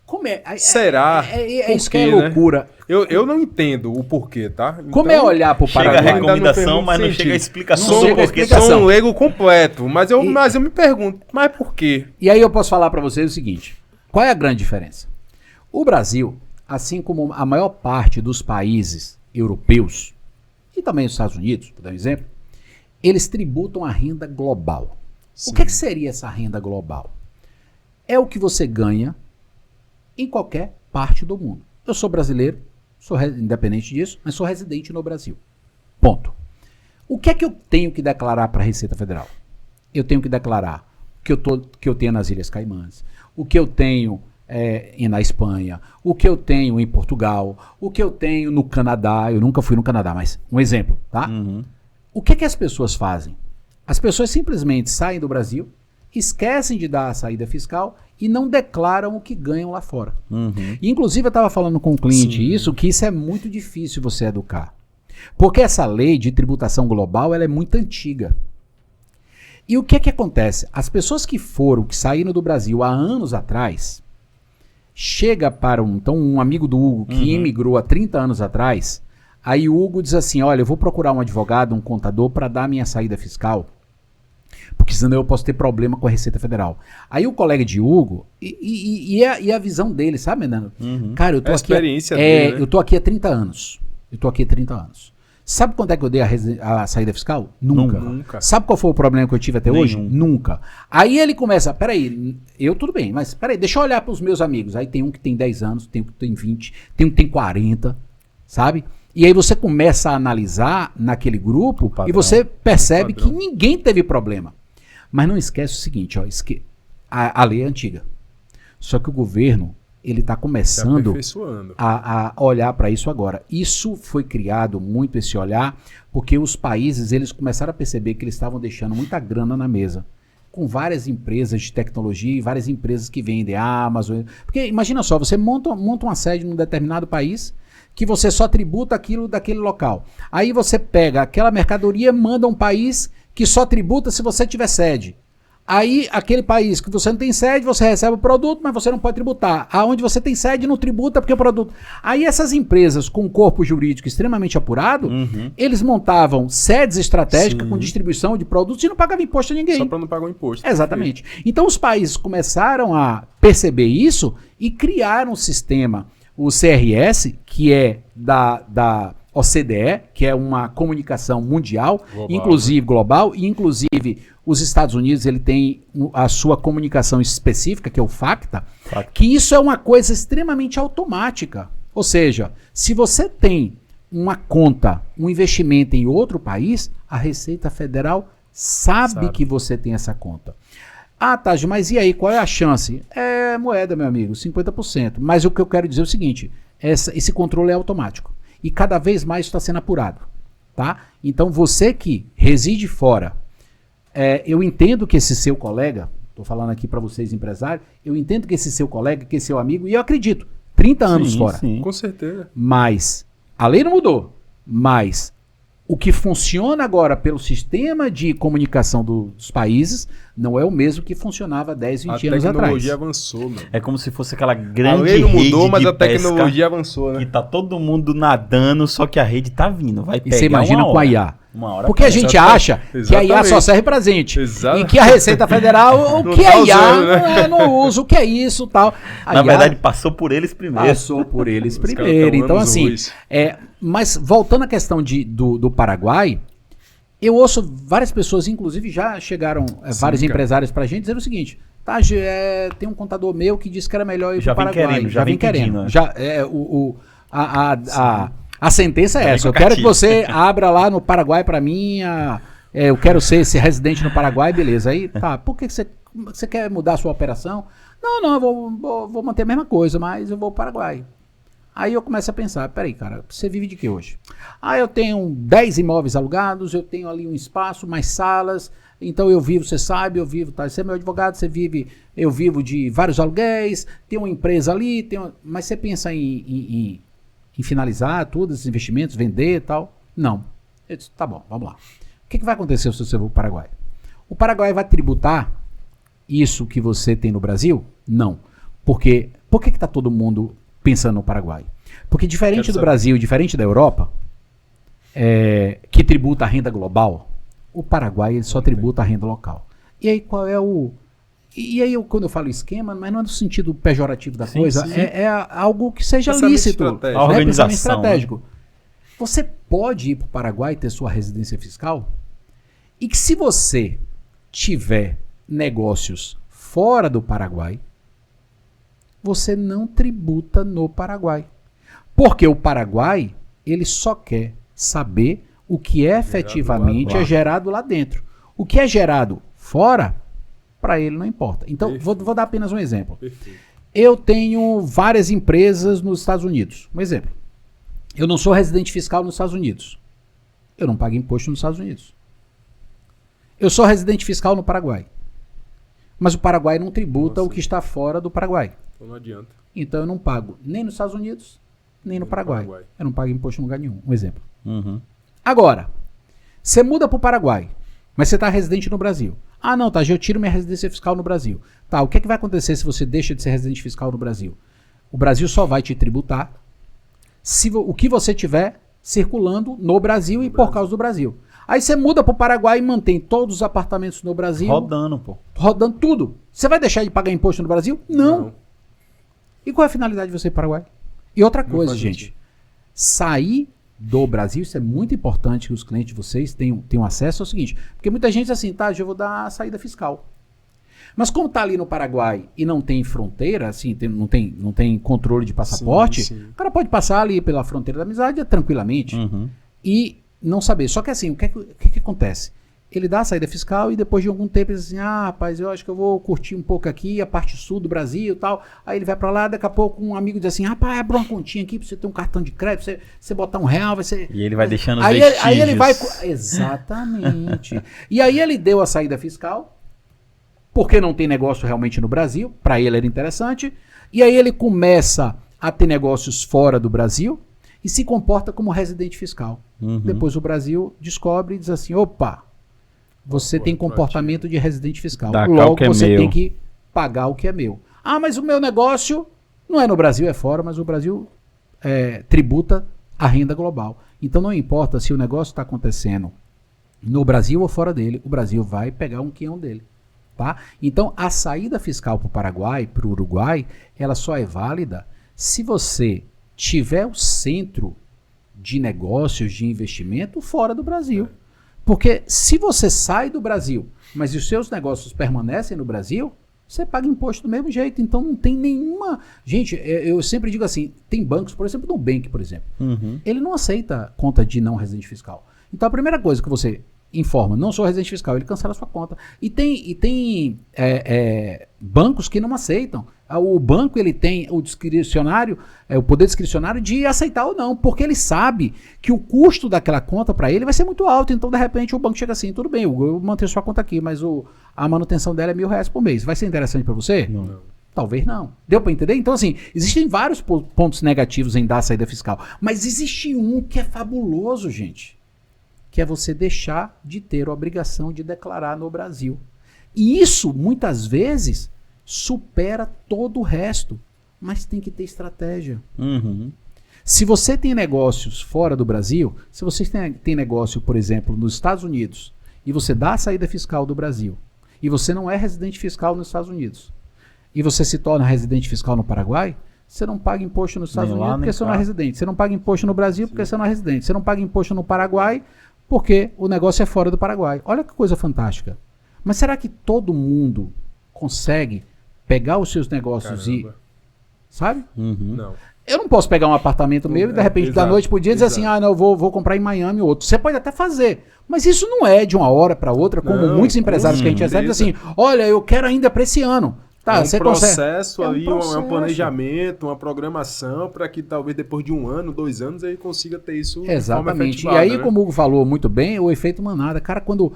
Como é? Será? É isso que Por é quê, né? loucura. Eu não entendo o porquê, tá? Como é olhar pro Chega a Paraguai? recomendação, mas não sentido. chega a explicação Não do chega a porquê. explicação. Sou um leigo completo, mas eu me pergunto, mas por quê? E aí eu posso falar para vocês o seguinte: qual é a grande diferença? O Brasil, assim como a maior parte dos países europeus e também os Estados Unidos, por dar um exemplo, eles tributam a renda global. Sim. O que seria essa renda global? É o que você ganha em qualquer parte do mundo. Eu sou brasileiro, sou independente disso, mas sou residente no Brasil. Ponto. O que é que eu tenho que declarar para a Receita Federal? Eu tenho que declarar que eu tenho nas Ilhas Caimãs, o que eu tenho na Espanha, o que eu tenho em Portugal, o que eu tenho no Canadá. Eu nunca fui no Canadá, mas um exemplo, tá? O que é que as pessoas fazem? As pessoas simplesmente saem do Brasil, esquecem de dar a saída fiscal e não declaram o que ganham lá fora. E, inclusive, eu estava falando com um cliente que isso é muito difícil você educar. Porque essa lei de tributação global ela é muito antiga. E o que é que acontece? As pessoas que saíram do Brasil há anos atrás, chega para um amigo do Hugo que imigrou há 30 anos atrás, aí o Hugo diz assim, olha, eu vou procurar um advogado, um contador para dar a minha saída fiscal, porque senão eu posso ter problema com a Receita Federal. Aí o colega de Hugo, e a visão dele, sabe, Nando? Cara, eu tô A aqui experiência dele, né? eu tô aqui há 30 anos. Sabe quando é que eu dei a saída fiscal? Nunca. Sabe qual foi o problema que eu tive até hoje? Nunca. Aí ele começa, peraí, tudo bem, mas peraí, deixa eu olhar para os meus amigos. Aí tem um que tem 10 anos, tem um que tem 20, tem um que tem 40, sabe? E aí você começa a analisar naquele grupo e você percebe que ninguém teve problema. Mas não esquece o seguinte, ó, a lei é antiga. Só que o governo, ele está começando aperfeiçoando. a olhar para isso agora. Isso foi criado muito, esse olhar, porque os países eles começaram a perceber que eles estavam deixando muita grana na mesa. com várias empresas de tecnologia e várias empresas que vendem, a Amazon. Porque imagina só, você monta uma sede num determinado país que você só tributa aquilo daquele local. Aí você pega aquela mercadoria, manda um país que só tributa se você tiver sede. Aí, aquele país que você não tem sede, você recebe o produto, mas você não pode tributar. Aonde você tem sede, não tributa porque o produto... Aí essas empresas com um corpo jurídico extremamente apurado, eles montavam sedes estratégicas com distribuição de produtos e não pagavam imposto a ninguém. Só para não pagar o imposto. Exatamente. Então os países começaram a perceber isso e criaram um sistema, o CRS, que é da OCDE, que é uma comunicação mundial, Global, inclusive global, e inclusive os Estados Unidos ele tem a sua comunicação específica, que é o FACTA, que isso é uma coisa extremamente automática. Ou seja, se você tem uma conta, um investimento em outro país, a Receita Federal sabe que você tem essa conta. Ah, Taj, mas e aí, qual é a chance? É moeda, meu amigo, 50%. Mas o que eu quero dizer é o seguinte, esse controle é automático. E cada vez mais está sendo apurado, tá? Então você que reside fora, eu entendo que esse seu colega, estou falando aqui para vocês empresários, eu entendo que esse seu colega, que esse seu amigo, e eu acredito, 30 anos fora. Sim. Com certeza. Mas a lei não mudou, mas o que funciona agora pelo sistema de comunicação dos países não é o mesmo que funcionava 10, 20 anos atrás. A tecnologia avançou, mano. É como se fosse aquela grande A lei não mudou, rede mas de a tecnologia pesca avançou, né? que tá todo mundo nadando, só que a rede tá vindo. Vai E pegar você imagina uma com a hora. IA. Uma hora Porque a gente acha que a IA só serve pra gente. Exato. E que a Receita Federal, o Não que tá é IA, usando, né? não usa, o que é isso tal. A Na IA verdade, passou por eles primeiro. passou por eles Os caras primeiro. tão Então, anos assim, luz. mas voltando à questão do Paraguai, eu ouço várias pessoas, inclusive já chegaram vários cara. empresários pra gente, dizendo o seguinte: tá, tem um contador meu que disse que era melhor ir Já pro vem Paraguai. querendo, já vem querendo. pedindo, né? A sentença é Já vem essa. com Eu a quero que cartilha. você abra lá no Paraguai pra mim. Eu quero ser esse residente no Paraguai, beleza. Aí, tá, por que você quer mudar a sua operação? Não, eu vou manter a mesma coisa, mas eu vou pro Paraguai. Aí eu começo a pensar, peraí, cara, você vive de que hoje? Eu tenho 10 imóveis alugados, eu tenho ali um espaço, mais salas, então eu vivo, você sabe, eu vivo, tá? Você é meu advogado, eu vivo de vários aluguéis, tem uma empresa ali, mas você pensa em finalizar todos esses investimentos, vender e tal? Não. Eu disse, tá bom, vamos lá. O que vai acontecer se você for para o Paraguai? O Paraguai vai tributar isso que você tem no Brasil? Não. Por que está todo mundo pensando no Paraguai? Porque diferente do Brasil, diferente da Europa, que tributa a renda global, o Paraguai ele só tributa a renda local. E aí qual é o... E aí quando eu falo esquema, mas não é no sentido pejorativo da coisa, sim. é algo que seja Pensamento lícito. estratégico. A organização, Pensamento estratégico. Você pode ir para o Paraguai e ter sua residência fiscal e que se você tiver negócios fora do Paraguai, você não tributa no Paraguai. Porque o Paraguai, ele só quer saber o que efetivamente é gerado lá dentro. O que é gerado fora, para ele não importa. Então, vou dar apenas um exemplo. Perfeito. Eu tenho várias empresas nos Estados Unidos. Um exemplo. Eu não sou residente fiscal nos Estados Unidos. Eu não pago imposto nos Estados Unidos. Eu sou residente fiscal no Paraguai. Mas o Paraguai não tributa o que está fora do Paraguai. Então não adianta. Então eu não pago nem nos Estados Unidos, nem no Paraguai. Eu não pago imposto em lugar nenhum. Um exemplo. Uhum. Agora, você muda para o Paraguai, mas você está residente no Brasil. Não, tá, eu tiro minha residência fiscal no Brasil. Tá, o que vai acontecer se você deixa de ser residente fiscal no Brasil? O Brasil só vai te tributar se o que você tiver circulando no Brasil e por causa do Brasil. Aí você muda para o Paraguai e mantém todos os apartamentos no Brasil. Rodando, pô. Rodando tudo. Você vai deixar de pagar imposto no Brasil? Não. E qual é a finalidade de você ir para o Paraguai? E outra coisa, gente. Sair do Brasil, isso é muito importante que os clientes de vocês tenham acesso ao seguinte. Porque muita gente diz assim, tá, eu vou dar a saída fiscal. Mas como tá ali no Paraguai e não tem fronteira, assim, não tem controle de passaporte, Sim. o cara pode passar ali pela fronteira da amizade tranquilamente e não saber. Só que assim, o que acontece? Ele dá a saída fiscal e depois de algum tempo ele diz assim, rapaz, eu acho que eu vou curtir um pouco aqui a parte sul do Brasil e tal. Aí ele vai pra lá, daqui a pouco um amigo diz assim, rapaz, abre uma continha aqui pra você ter um cartão de crédito, você botar R$1, vai ser... E ele vai deixando os aí vestígios. ele vai... Exatamente. E aí ele deu a saída fiscal, porque não tem negócio realmente no Brasil, para ele era interessante, e aí ele começa a ter negócios fora do Brasil e se comporta como residente fiscal. Depois o Brasil descobre e diz assim, opa, você tem comportamento de residente fiscal, logo você tem que pagar o que é meu. Ah, mas o meu negócio não é no Brasil, é fora, mas o Brasil tributa a renda global. Então não importa se o negócio está acontecendo no Brasil ou fora dele, o Brasil vai pegar um quinhão dele. Tá? Então a saída fiscal para o Paraguai, para o Uruguai, ela só é válida se você tiver o centro de negócios, de investimento fora do Brasil. Porque se você sai do Brasil, mas os seus negócios permanecem no Brasil, você paga imposto do mesmo jeito. Então não tem nenhuma... Gente, eu sempre digo assim, tem bancos, por exemplo, Nubank, por exemplo. Ele não aceita conta de não residente fiscal. Então a primeira coisa que você informa, não sou residente fiscal, ele cancela a sua conta. E tem bancos que não aceitam. O banco ele tem o discricionário, o poder discricionário de aceitar ou não, porque ele sabe que o custo daquela conta para ele vai ser muito alto. Então, de repente, o banco chega assim, tudo bem, eu mantenho sua conta aqui, mas a manutenção dela é R$1.000 por mês. Vai ser interessante para você? Não. Talvez não. Deu para entender? Então, assim, existem vários pontos negativos em dar a saída fiscal, mas existe um que é fabuloso, gente, que é você deixar de ter a obrigação de declarar no Brasil. E isso, muitas vezes, supera todo o resto, mas tem que ter estratégia. Se você tem negócios fora do Brasil, se você tem negócio, por exemplo, nos Estados Unidos, e você dá a saída fiscal do Brasil, e você não é residente fiscal nos Estados Unidos, e você se torna residente fiscal no Paraguai, você não paga imposto nos Estados Unidos porque você não é residente. Você não paga imposto no Brasil porque você não é residente. Você não paga imposto no Paraguai porque o negócio é fora do Paraguai. Olha que coisa fantástica. Mas será que todo mundo consegue pegar os seus negócios e... Sabe? Não. Eu não posso pegar um apartamento meu e de repente da noite pro dia dizer assim, não, eu vou comprar em Miami ou outro. Você pode até fazer, mas isso não é de uma hora para outra, como muitos empresários que a gente recebe, assim, olha, eu quero ainda para esse ano. Tá, você processo consegue... ali, um planejamento, uma programação para que talvez depois de 1 ano, 2 anos, ele consiga ter isso. Exatamente. E aí, como o Hugo falou muito bem, o efeito manada. Cara, quando...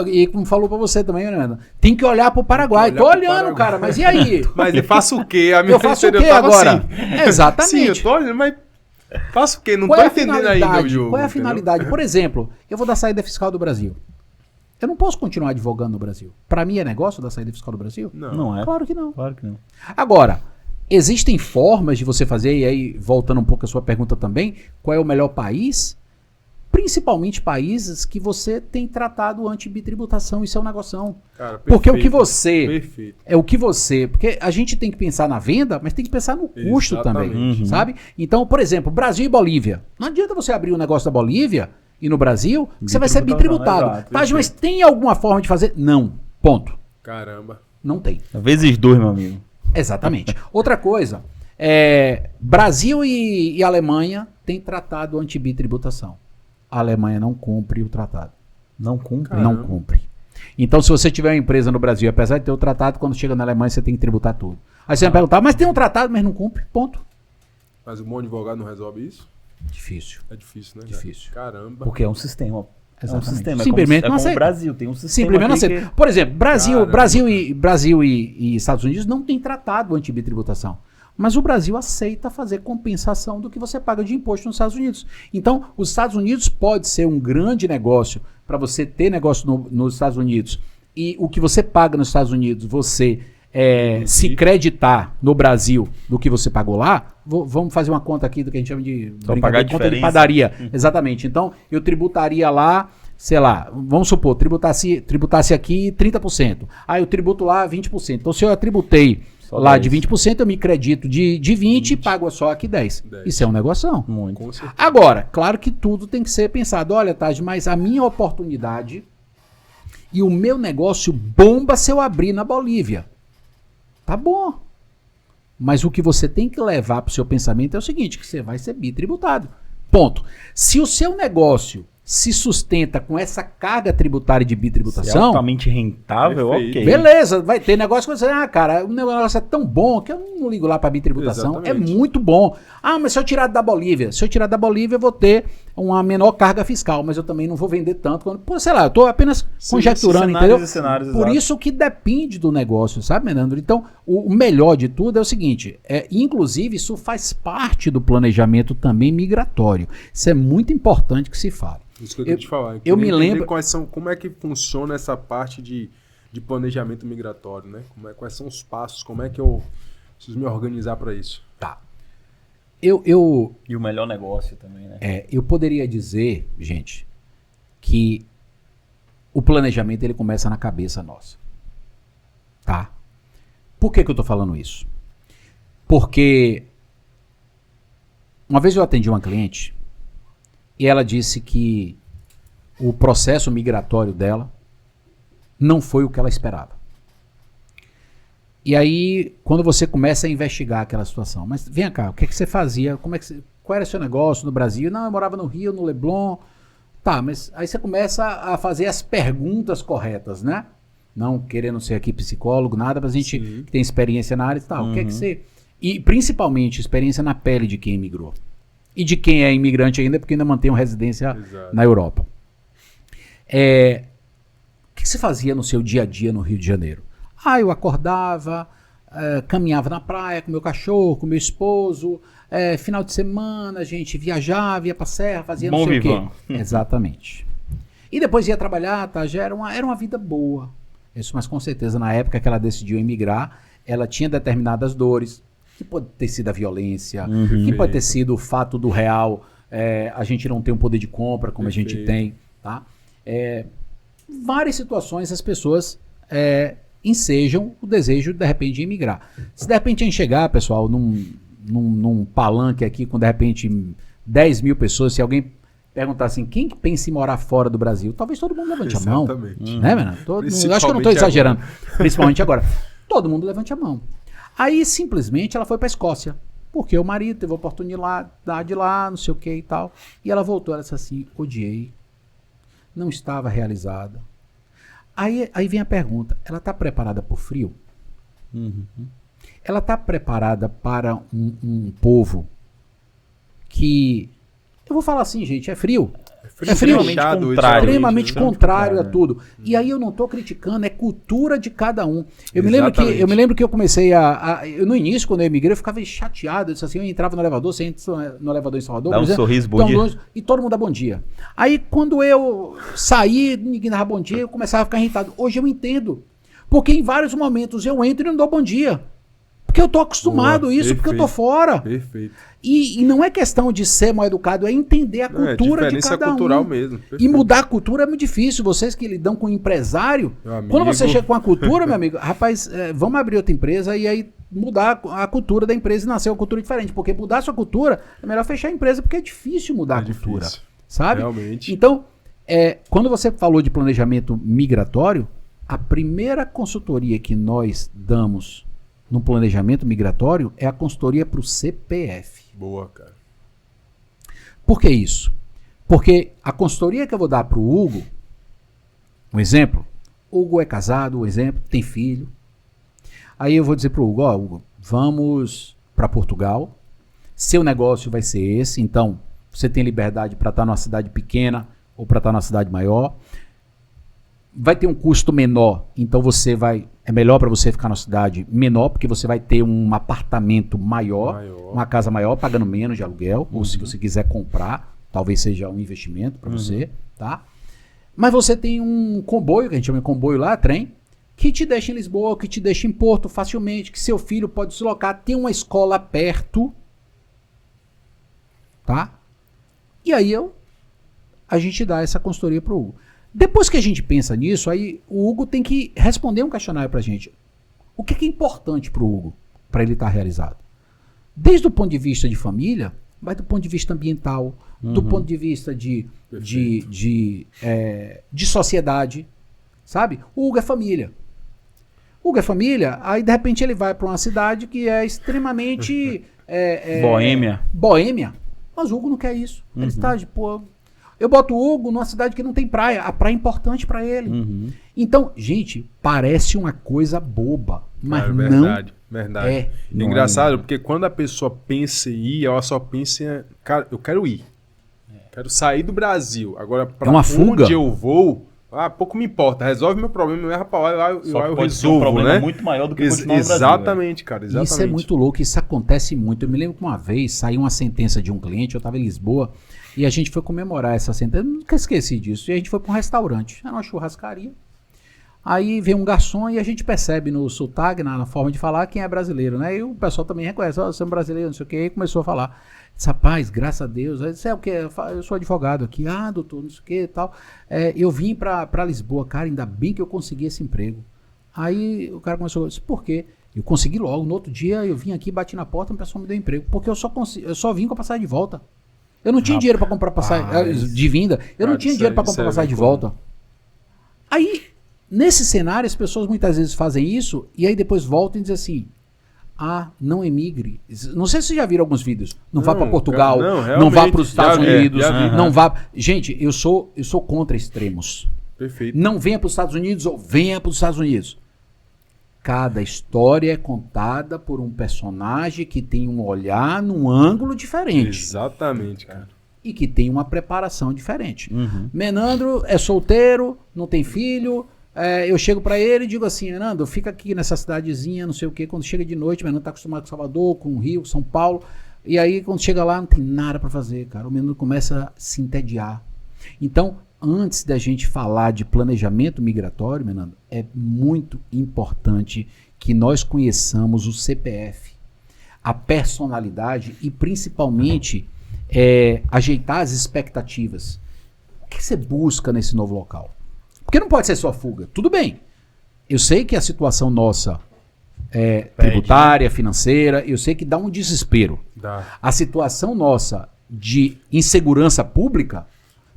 E como falou pra você também, né? Tem que olhar pro Paraguai. Tô olhando, cara, mas e aí? Mas eu faço o quê? Eu faço o quê agora? Assim. Exatamente. Sim, eu tô olhando, mas faço o quê? Não tô entendendo ainda o jogo. Qual é a finalidade? Por exemplo, eu vou dar saída fiscal do Brasil. Eu não posso continuar advogando no Brasil. Para mim é negócio da saída fiscal do Brasil? Não é. Claro que não. Claro que não. Agora, existem formas de você fazer, e aí, voltando um pouco à sua pergunta também, qual é o melhor país? Principalmente países que você tem tratado anti-bitributação, isso é um negoção. Cara, porque o que você... Perfeito. É o que você... Porque a gente tem que pensar na venda, mas tem que pensar no custo também, sabe? Então, por exemplo, Brasil e Bolívia. Não adianta você abrir um negócio da Bolívia e no Brasil, que você vai ser bitributado. Mas tem alguma forma de fazer? Não. Ponto. Caramba. Não tem. Vezes 2, meu amigo. Exatamente. Outra coisa, Brasil e Alemanha têm tratado anti-bitributação. A Alemanha não cumpre o tratado. Não cumpre? Caramba. Não cumpre. Então, se você tiver uma empresa no Brasil, apesar de ter o tratado, quando chega na Alemanha você tem que tributar tudo. Aí você vai perguntar, mas tem um tratado, mas não cumpre. Ponto. Mas um bom advogado não resolve isso? Difícil. É difícil, né? Difícil. Caramba. Porque é um sistema. Exatamente. É um sistema. Simplesmente não como aceita. o Brasil, tem um sistema. Simplesmente não aceita. Por exemplo, Brasil Caramba. e Estados Unidos não tem tratado anti-bitributação. Mas o Brasil aceita fazer compensação do que você paga de imposto nos Estados Unidos. Então, os Estados Unidos pode ser um grande negócio para você ter negócio nos Estados Unidos. E o que você paga nos Estados Unidos, você se creditar no Brasil do que você pagou lá. Vamos fazer uma conta aqui do que a gente chama de conta de padaria. Exatamente. Então, eu tributaria lá, sei lá, vamos supor, tributasse aqui 30%. Aí eu tributo lá 20%. Então, se eu tributei só lá 10. De 20%, eu me credito de 20% e pago só aqui 10%. Isso é um negoção. Muito. Agora, claro que tudo tem que ser pensado. Olha, Taj, mas a minha oportunidade e o meu negócio bomba se eu abrir na Bolívia. Tá bom. Mas o que você tem que levar para o seu pensamento é o seguinte, que você vai ser bitributado. Ponto. Se o seu negócio se sustenta com essa carga tributária de Se é bitributação, altamente rentável, Perfeito. ok. beleza, vai ter negócio que você, cara, o negócio é tão bom que eu não ligo lá para bitributação, Exatamente. é muito bom. Ah, mas se eu tirar da Bolívia, eu vou ter uma menor carga fiscal, mas eu também não vou vender tanto, pô, sei lá, eu tô apenas conjecturando, cenários entendeu? e cenários, Por exato. isso que depende do negócio, sabe, Menandro? Então, o melhor de tudo é o seguinte, inclusive isso faz parte do planejamento também migratório. Isso é muito importante que se fale. Isso que eu queria te falar. eu me queria entender lembro- como é que funciona essa parte de planejamento migratório, né? Quais são os passos? Como é que eu preciso me organizar para isso? Tá. Eu E o melhor negócio também, né? eu poderia dizer, gente, que o planejamento ele começa na cabeça nossa. Tá? Por que eu tô falando isso? Porque uma vez eu atendi uma cliente e ela disse que o processo migratório dela não foi o que ela esperava. E aí, quando você começa a investigar aquela situação, mas vem cá, o que é que você fazia? Qual era o seu negócio no Brasil? Não, eu morava no Rio, no Leblon. Tá, mas aí você começa a fazer as perguntas corretas, né? Não querendo ser aqui psicólogo, nada, mas a gente que tem experiência na área e tal. O que é que você... E principalmente experiência na pele de quem imigrou. E de quem é imigrante ainda, porque ainda mantém uma residência Exato. na Europa. O que você fazia no seu dia a dia no Rio de Janeiro? Ah, eu acordava, caminhava na praia com meu cachorro, com meu esposo, final de semana a gente viajava, ia pra serra, fazia não Bom sei o vivão. quê. Exatamente. E depois ia trabalhar, tá? Já era uma vida boa. Isso, mas com certeza na época que ela decidiu emigrar, ela tinha determinadas dores, que pode ter sido a violência, que pode ter sido o fato do real, a gente não tem um poder de compra como a gente Perfeito. tem, tá? Várias situações as pessoas ensejam o desejo de repente de emigrar. Se de repente a gente chegar, pessoal, num palanque aqui com de repente 10 mil pessoas, se alguém perguntar assim, quem que pensa em morar fora do Brasil? Talvez todo mundo levante a mão. Exatamente. Né, Menano? Eu acho que eu não estou Principalmente exagerando. Principalmente agora. Todo mundo levante a mão. Aí simplesmente ela foi para a Escócia. Porque o marido teve a oportunidade lá, não sei o que e tal. E ela voltou, ela disse assim, odiei. Não estava realizada. Aí vem a pergunta, ela está preparada para o frio? Ela está preparada para um povo que, eu vou falar assim, gente, é frio. É frio. Fechado, Extremamente né? contrário a tudo. E aí eu não estou criticando, é cultura de cada um. Eu me lembro que eu comecei no início, quando eu emigrei, eu ficava chateado. Eu disse assim, eu entrava no elevador, você entra no elevador em Salvador, Dá por um exemplo, sorriso, bom dia. e todo mundo dá bom dia. Aí quando eu saí, ninguém dava bom dia, eu começava a ficar irritado. Hoje eu entendo. Porque em vários momentos eu entro e não dou bom dia. Porque eu tô acostumado a isso, porque eu tô fora. Perfeito. E não é questão de ser mal educado, é entender a cultura de diferença cada cultural um. mesmo. E Perfeito. mudar a cultura é muito difícil. Vocês que lidam com empresário, Meu amigo. quando você chega com a cultura, meu amigo, rapaz, vamos abrir outra empresa e aí mudar a cultura da empresa e nascer uma cultura diferente. Porque mudar a sua cultura, é melhor fechar a empresa, porque é difícil mudar a cultura. difícil. Sabe? Realmente. Então, quando você falou de planejamento migratório, a primeira consultoria que nós damos no planejamento migratório é a consultoria para o CPF. Boa, cara. Por que isso? Porque a consultoria que eu vou dar para o Hugo, um exemplo, Hugo é casado, um exemplo, tem filho. Aí eu vou dizer para o Hugo, Hugo, vamos para Portugal, seu negócio vai ser esse, então você tem liberdade para estar numa cidade pequena ou para estar numa cidade maior. Vai ter um custo menor, então é melhor para você ficar na cidade menor, porque você vai ter um apartamento maior, uma casa maior, pagando menos de aluguel, ou se você quiser comprar, talvez seja um investimento para você, tá? Mas você tem um comboio, que a gente chama de comboio lá, trem, que te deixa em Lisboa, que te deixa em Porto facilmente, que seu filho pode deslocar, tem uma escola perto, tá? E aí a gente dá essa consultoria pro Hugo. Depois que a gente pensa nisso, aí o Hugo tem que responder um questionário pra gente. O que é importante pro Hugo para ele estar realizado? Desde o ponto de vista de família, vai do ponto de vista ambiental, do ponto de vista de sociedade, sabe? O Hugo é família. O Hugo é família, aí de repente ele vai para uma cidade que é extremamente Boêmia. boêmia. Mas o Hugo não quer isso. Ele está de, pô, Eu boto o Hugo numa cidade que não tem praia. A praia é importante para ele. Uhum. Então, gente, parece uma coisa boba, mas verdade, não verdade. é. Engraçado, porque quando a pessoa pensa em ir, ela só pensa em, cara, eu quero ir. Quero sair do Brasil. Agora, pra uma fuga. onde eu vou, pouco me importa. Resolve meu problema, eu erro pra lá e Só lá que eu pode ser resolvo, um problema né? muito maior do que continuar no Brasil. Exatamente, cara, exatamente. Isso é muito louco, isso acontece muito. Eu me lembro que uma vez saiu uma sentença de um cliente, eu estava em Lisboa, e a gente foi comemorar essa sentença. Eu nunca esqueci disso. E a gente foi para um restaurante, era uma churrascaria. Aí vem um garçom e a gente percebe no sotaque, na forma de falar, quem é brasileiro, né? E o pessoal também reconhece, você é um brasileiro, não sei o quê. E começou a falar. Disse, rapaz, graças a Deus. Aí disse, o quê? Eu sou advogado aqui. Ah, doutor, não sei o quê e tal. Eu vim para Lisboa, cara, ainda bem que eu consegui esse emprego. Aí o cara começou a dizer, por quê? Eu consegui logo. No outro dia eu vim aqui, bati na porta, o pessoal me deu emprego. Porque eu só vim com a passagem de volta. Eu não tinha dinheiro para comprar passagem de vinda. Eu não tinha dinheiro para comprar passagem de volta. Aí, nesse cenário, as pessoas muitas vezes fazem isso e aí depois voltam e dizem assim, não emigre. Não sei se vocês já viram alguns vídeos. Não vá para Portugal, não vá para os Estados Unidos, não vá... Gente, eu sou contra extremos. Perfeito. Não venha para os Estados Unidos ou venha para os Estados Unidos. Cada história é contada por um personagem que tem um olhar num ângulo diferente. Exatamente, cara. E que tem uma preparação diferente. Menandro é solteiro, não tem filho. Eu chego pra ele e digo assim, Menandro, fica aqui nessa cidadezinha, não sei o quê. Quando chega de noite, Menandro tá acostumado com Salvador, com o Rio, com São Paulo. E aí, quando chega lá, não tem nada pra fazer, cara. O Menandro começa a se entediar. Então, antes da gente falar de planejamento migratório, Menandro, é muito importante que nós conheçamos o CPF, a personalidade e, principalmente, ajeitar as expectativas. O que você busca nesse novo local? Porque não pode ser só fuga. Tudo bem. Eu sei que a situação nossa é tributária, financeira, eu sei que dá um desespero. A situação nossa de insegurança pública,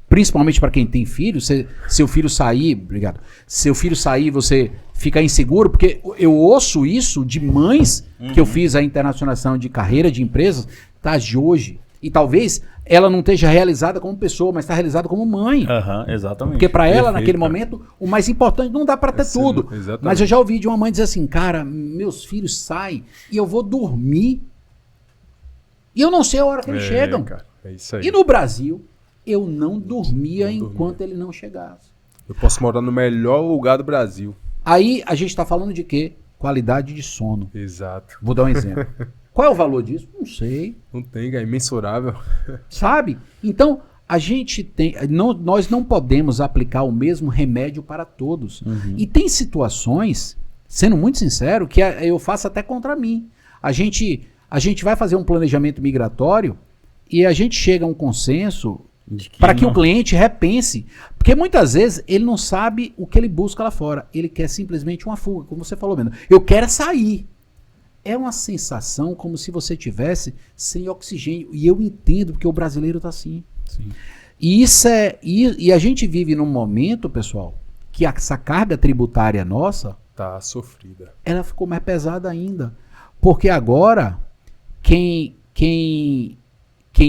principalmente para quem tem filho, seu filho sair, obrigado, seu filho sair, você fica inseguro, porque eu ouço isso de mães que eu fiz a internacionalização de carreira de empresas, de hoje. E talvez ela não esteja realizada como pessoa, mas está realizada como mãe. Exatamente. Porque para ela, naquele momento, o mais importante não dá para ter tudo. Exatamente. Mas eu já ouvi de uma mãe dizer assim, cara, meus filhos saem e eu vou dormir e eu não sei a hora que eles chegam. Cara, é isso aí. E no Brasil, eu não dormia enquanto ele não chegasse. Eu posso morar no melhor lugar do Brasil. Aí a gente está falando de quê? Qualidade de sono. Exato. Vou dar um exemplo. Qual é o valor disso? Não sei. Não tem, é imensurável. Sabe? Então, a gente tem... nós não podemos aplicar o mesmo remédio para todos. E tem situações, sendo muito sincero, que eu faço até contra mim. A gente vai fazer um planejamento migratório e a gente chega a um consenso para que o cliente repense. Porque muitas vezes ele não sabe o que ele busca lá fora. Ele quer simplesmente uma fuga, como você falou mesmo. Eu quero sair. É uma sensação como se você tivesse sem oxigênio. E eu entendo, porque o brasileiro está assim. Sim. E a gente vive num momento, pessoal, que essa carga tributária nossa... Tá sofrida. Ela ficou mais pesada ainda. Porque agora, quem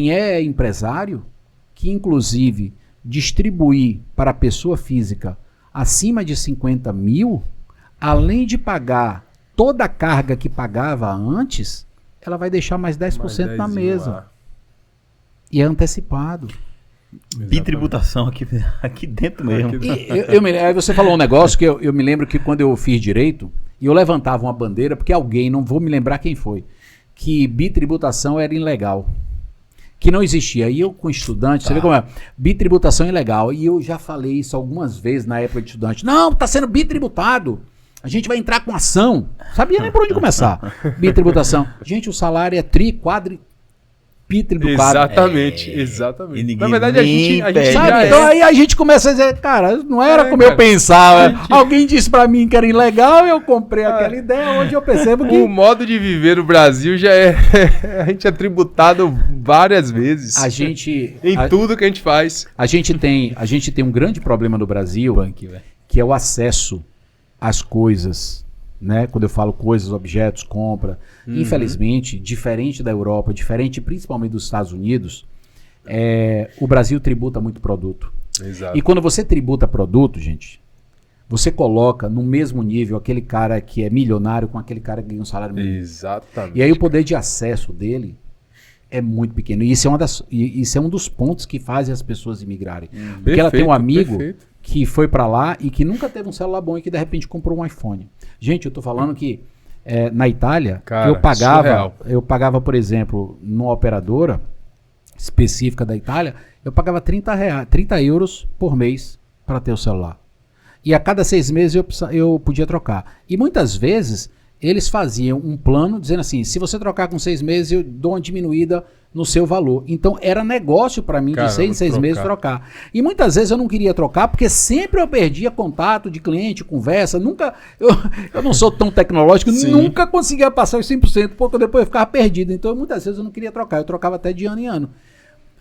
é empresário, que inclusive distribuir para a pessoa física acima de 50 mil, além de pagar toda a carga que pagava antes, ela vai deixar mais 10% na mesa. E é antecipado. Bitributação aqui dentro mesmo. Aí você falou um negócio que eu me lembro que quando eu fiz direito, eu levantava uma bandeira, porque alguém, não vou me lembrar quem foi, que bitributação era ilegal. Que não existia. E eu com estudante, você vê como é? Bitributação é ilegal. E eu já falei isso algumas vezes na época de estudante. Não, está sendo bitributado. A gente vai entrar com ação. Sabia nem por onde começar. Bitributação. Gente, o salário é bitributado. Exatamente. Na verdade, a gente sabe? Então aí a gente começa a dizer, cara, não era como eu pensava. Alguém disse pra mim que era ilegal, eu comprei aquela ideia, onde eu percebo que... O modo de viver no Brasil já a gente é tributado várias vezes. Tudo que a gente faz. A gente tem um grande problema no Brasil, que é o acesso às coisas, né? Quando eu falo coisas, objetos, compra, infelizmente, diferente da Europa, diferente principalmente dos Estados Unidos, O Brasil tributa muito produto. Exato. E quando você tributa produto, gente, você coloca no mesmo nível aquele cara que é milionário com aquele cara que ganha um salário mínimo. Exatamente. E aí o poder de acesso dele é muito pequeno. E isso é um dos pontos que fazem as pessoas imigrarem. Porque ela tem um amigo que foi pra lá e que nunca teve um celular bom e que de repente comprou um iPhone. Gente, eu tô falando que na Itália, cara, eu pagava, por exemplo, numa operadora específica da Itália, eu pagava 30 euros por mês para ter o celular. E a cada 6 meses eu podia trocar. E muitas vezes eles faziam um plano dizendo assim, se você trocar com 6 meses, eu dou uma diminuída no seu valor. Então era negócio para mim de 6 em 6 meses trocar. E muitas vezes eu não queria trocar, porque sempre eu perdia contato de cliente, conversa, nunca... Eu não sou tão tecnológico, nunca conseguia passar os 100%, porque depois eu ficava perdido. Então muitas vezes eu não queria trocar, eu trocava até de ano em ano.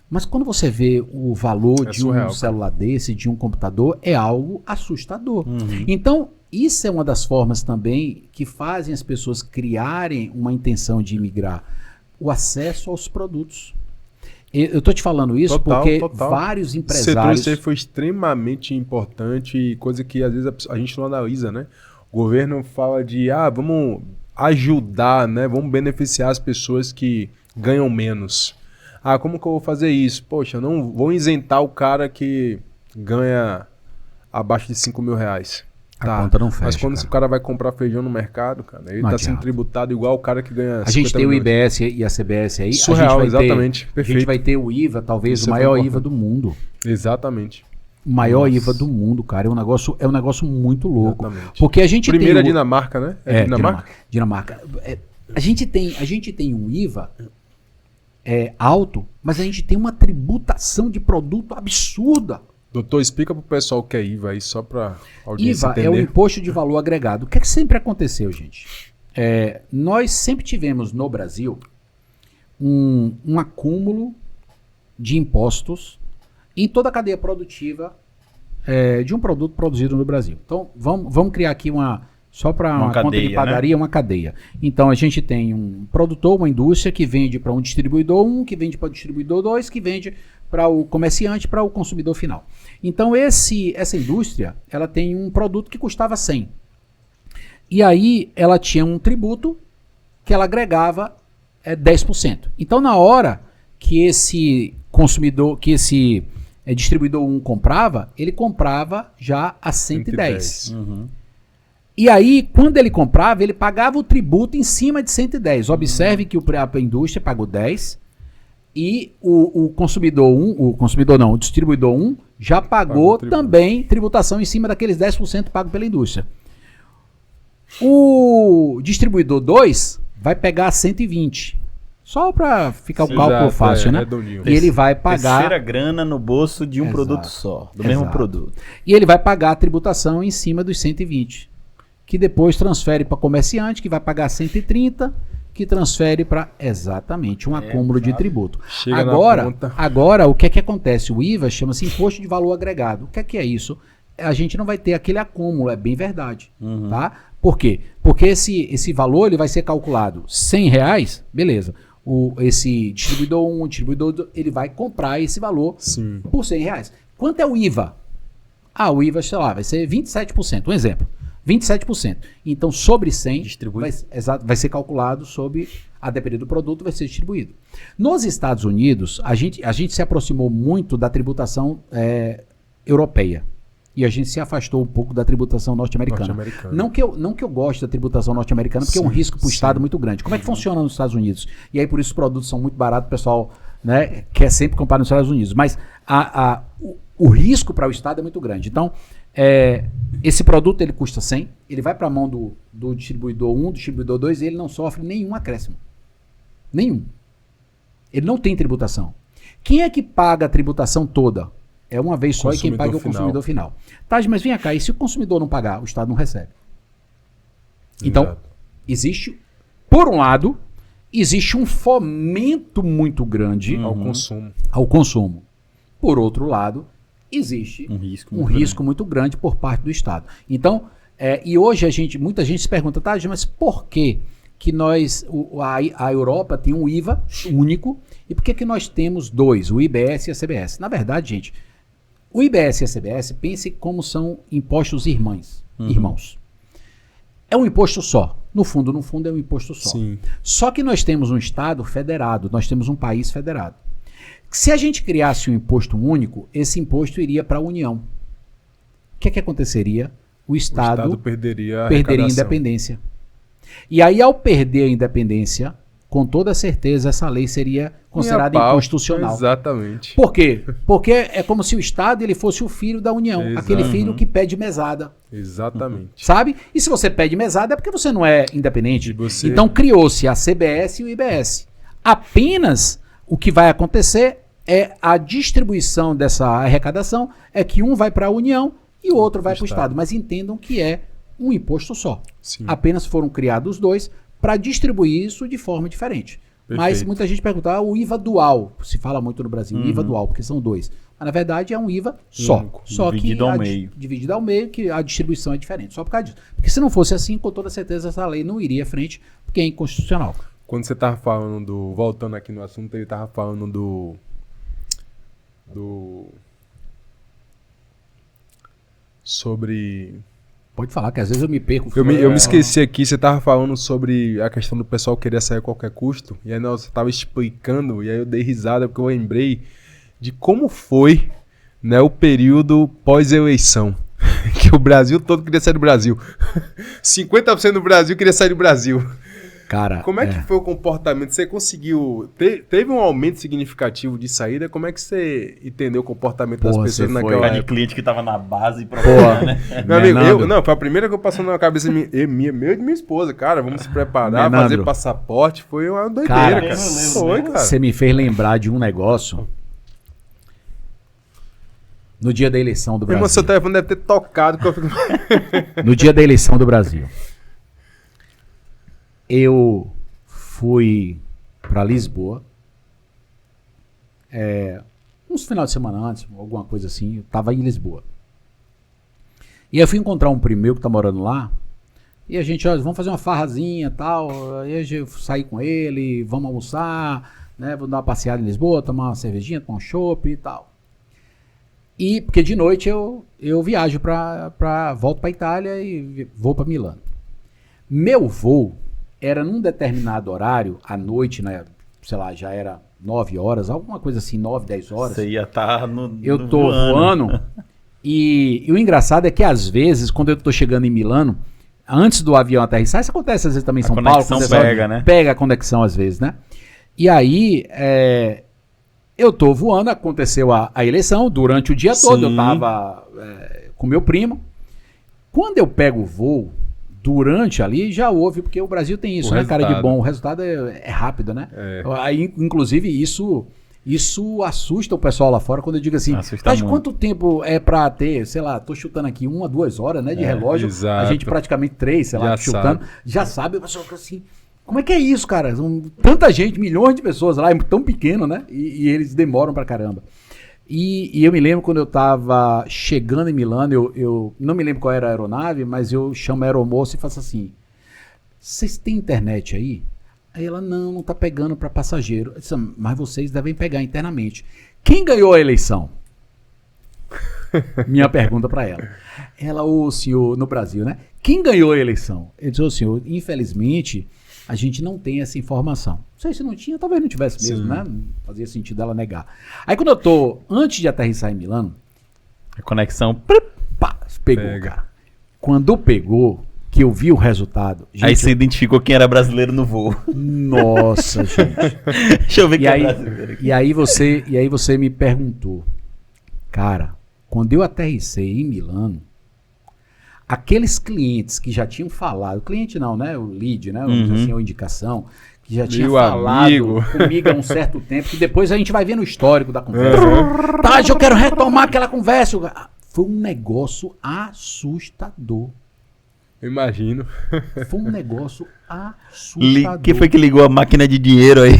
Mas quando você vê o valor de um celular desse, de um computador, é algo assustador. Então, isso é uma das formas também que fazem as pessoas criarem uma intenção de imigrar. O acesso aos produtos. Eu estou te falando isso porque vários empresários... Esse setor foi extremamente importante e coisa que às vezes a gente não analisa, né? O governo fala de, vamos ajudar, né? Vamos beneficiar as pessoas que ganham menos. Como que eu vou fazer isso? Poxa, eu não vou isentar o cara que ganha abaixo de 5 mil reais. A conta não fecha. Mas quando o cara vai comprar feijão no mercado, cara, ele está sendo tributado igual o cara que ganha 50 A gente tem o IBS e a CBS aí. Surreal, exatamente. Perfeito. A gente vai ter o IVA, talvez o maior IVA do mundo. Exatamente. O maior IVA do mundo, cara. É um negócio muito louco. Exatamente. Porque a gente Primeiro tem é Dinamarca, né? Dinamarca. A gente tem um IVA alto, mas a gente tem uma tributação de produto absurda. Doutor, explica pro pessoal o que é IVA aí, só pra audiência IVA entender. é o Imposto de Valor Agregado. O que é que sempre aconteceu, gente? Nós sempre tivemos no Brasil um acúmulo de impostos em toda a cadeia produtiva de um produto produzido no Brasil. Então, vamos criar aqui só para uma conta de padaria, né? Uma cadeia. Então, a gente tem um produtor, uma indústria que vende para um distribuidor 1, que vende para o distribuidor 2, que vende para o comerciante, para o consumidor final. Então, essa indústria, ela tem um produto que custava 100. E aí, ela tinha um tributo que ela agregava 10%. Então, na hora que esse consumidor, que esse distribuidor 1 comprava, ele comprava já a 110. E aí, quando ele comprava, ele pagava o tributo em cima de 110. Observe que a indústria pagou 10 e o distribuidor 1 já pagou também tributação em cima daqueles 10% pago pela indústria. O distribuidor 2 vai pegar 120. Só para ficar o cálculo fácil, né? E ele vai pagar... Terceira grana no bolso de um produto só, do mesmo produto. E ele vai pagar a tributação em cima dos 120. Que depois transfere para comerciante, que vai pagar 130, que transfere para exatamente um acúmulo de tributo. Agora, o que é que acontece? O IVA chama-se Imposto de Valor Agregado. O que é isso? A gente não vai ter aquele acúmulo, é bem verdade. Tá? Por quê? Porque esse valor ele vai ser calculado R$100, beleza. Esse distribuidor 1, distribuidor 2, ele vai comprar esse valor por R$100. Quanto é o IVA? O IVA, sei lá, vai ser 27%. Um exemplo. 27%. Então, sobre 100, vai ser calculado sobre, a depender do produto, vai ser distribuído. Nos Estados Unidos, a gente se aproximou muito da tributação europeia. E a gente se afastou um pouco da tributação norte-americana. Não que eu goste da tributação norte-americana, porque é um risco para o Estado muito grande. Como é que funciona nos Estados Unidos? E aí, por isso, os produtos são muito baratos, o pessoal, né, quer sempre comprar nos Estados Unidos. Mas o risco para o Estado é muito grande. Então, esse produto ele custa 100, ele vai para a mão do distribuidor 1, do distribuidor 2, e ele não sofre nenhum acréscimo. Nenhum. Ele não tem tributação. Quem é que paga a tributação toda? É uma vez só e quem paga é o consumidor final. Tá, mas vem cá, e se o consumidor não pagar, o Estado não recebe. Então, existe, por um lado, existe um fomento muito grande ao consumo. Por outro lado, existe um risco muito grande por parte do Estado. Então, e hoje muita gente se pergunta, tá, mas por que que a Europa tem um IVA único e por que nós temos dois, o IBS e a CBS? Na verdade, gente, o IBS e a CBS, pense como são impostos irmãos. É um imposto só. No fundo é um imposto só. Sim. Só que nós temos um Estado federado, nós temos um país federado. Se a gente criasse um imposto único, esse imposto iria para a União. O que aconteceria? O Estado perderia a independência. E aí, ao perder a independência, com toda certeza, essa lei seria considerada inconstitucional. Exatamente. Por quê? Porque é como se o Estado ele fosse o filho da União. Aquele filho que pede mesada. Exatamente. Sabe? E se você pede mesada é porque você não é independente. Então criou-se a CBS e o IBS. Apenas o que vai acontecer é a distribuição dessa arrecadação, é que um vai para a União e o outro vai para o Estado. Mas entendam que é um imposto só. Sim. Apenas foram criados dois para distribuir isso de forma diferente. Perfeito. Mas muita gente pergunta, o IVA dual, se fala muito no Brasil, IVA dual, porque são dois. Mas na verdade é um IVA só. Só dividido ao meio. Dividido ao meio, que a distribuição é diferente, só por causa disso. Porque se não fosse assim, com toda certeza essa lei não iria à frente, porque é inconstitucional. Quando você estava falando voltando aqui no assunto, ele estava falando sobre... Pode falar, que às vezes eu me perco. Eu me esqueci aqui, você tava falando sobre a questão do pessoal querer sair a qualquer custo, e aí você tava explicando, e aí eu dei risada porque eu lembrei de como foi, né, o período pós-eleição, que o Brasil todo queria sair do Brasil. 50% do Brasil queria sair do Brasil. Cara, como é que foi o comportamento? Você conseguiu... Teve um aumento significativo de saída? Como é que você entendeu o comportamento das pessoas naquela época? De cliente que tava na base procurando, né? Meu amigo, foi a primeira que eu passou na cabeça minha e minha esposa. Cara, vamos se preparar, fazer passaporte. Foi uma doideira, cara. Foi, cara. Você me fez lembrar de um negócio... No dia da eleição do Brasil. Seu telefone deve ter tocado. No dia da eleição do Brasil. Eu fui para Lisboa, uns final de semana antes, alguma coisa assim, eu estava em Lisboa. E aí eu fui encontrar um primo meu que está morando lá, e a gente, vamos fazer uma farrazinha e tal, aí eu saí com ele, vamos almoçar, né, vamos dar uma passeada em Lisboa, tomar uma cervejinha, tomar um chopp e tal. E porque de noite eu viajo volto para Itália e vou para Milano. Meu voo era num determinado horário, à noite, né, sei lá, já era 9 horas, alguma coisa assim, 9, 10 horas. Você ia estar eu tô voando. E o engraçado é que às vezes, quando eu tô chegando em Milano, antes do avião aterrissar, isso acontece às vezes também em São Paulo. A conexão pega, né? Pega a conexão às vezes, né? E aí, eu tô voando, aconteceu a eleição durante o dia todo, eu tava com meu primo. Quando eu pego o voo, durante ali já houve, porque o Brasil tem isso, né, cara, de bom, o resultado é rápido, né? Aí, inclusive, isso assusta o pessoal lá fora quando eu digo assim, mas quanto tempo é pra ter, sei lá, tô chutando aqui 1 a 2 horas, né, de relógio, exato. A gente praticamente 3, sei lá, chutando, já sabe, o pessoal fica assim, como é que é isso, cara? São tanta gente, milhões de pessoas lá, é tão pequeno, né, e eles demoram pra caramba. E eu me lembro quando eu estava chegando em Milano, eu não me lembro qual era a aeronave, mas eu chamo a aeromoça e faço assim, vocês têm internet aí? Aí ela, não tá pegando para passageiro. Eu disse, mas vocês devem pegar internamente. Quem ganhou a eleição? Minha pergunta para ela. Ela, o senhor, no Brasil, né? Quem ganhou a eleição? Ele disse, senhor, infelizmente, a gente não tem essa informação. Não sei se não tinha, talvez não tivesse mesmo, né? Não fazia sentido ela negar. Aí quando eu tô, antes de aterrissar em Milano, a conexão pegou, cara. Quando pegou, que eu vi o resultado... Gente, aí você identificou quem era brasileiro no voo. Nossa, gente. Deixa eu ver quem é brasileiro aqui. E aí você me perguntou, cara, quando eu aterrissei em Milano, aqueles clientes que já tinham falado, cliente não, né? O lead, né? Assim, a indicação, que já tinha falado comigo há um certo tempo, que depois a gente vai ver no histórico da conversa. Tá, eu quero retomar aquela conversa. Foi um negócio assustador. Imagino. Foi um negócio assustador. Quem foi que ligou a máquina de dinheiro aí?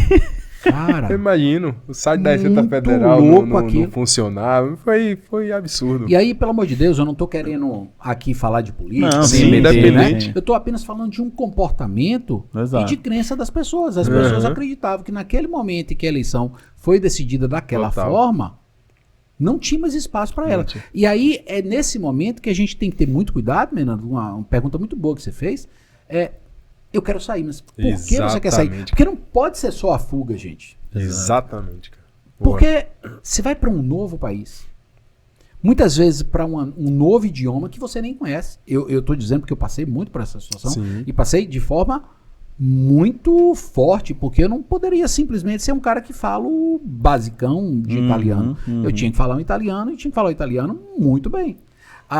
Cara, Eu imagino, o site da Receita Muito Federal louco não aquilo. funcionava. Foi absurdo. e aí, pelo amor de Deus, eu não tô querendo aqui falar de política, Não, nem sim, meter, independente. né? Eu tô apenas falando de um comportamento Exato. e de crença das pessoas. As pessoas Uhum. acreditavam que naquele momento em que a eleição foi decidida daquela Total. forma, não tinha mais espaço para ela. tinha. E aí, é nesse momento que a gente tem que ter muito cuidado, Menando, uma pergunta muito boa que você fez, eu quero sair, mas por que você quer sair? Exatamente. Porque não pode ser só a fuga, gente. Exatamente, cara. Boa. Porque você vai para um novo país, muitas vezes para um novo idioma que você nem conhece. Eu estou dizendo porque eu passei muito por essa situação Sim. e passei de forma muito forte, porque eu não poderia simplesmente ser um cara que fala o basicão de italiano. Eu tinha que falar um italiano e tinha que falar o italiano muito bem.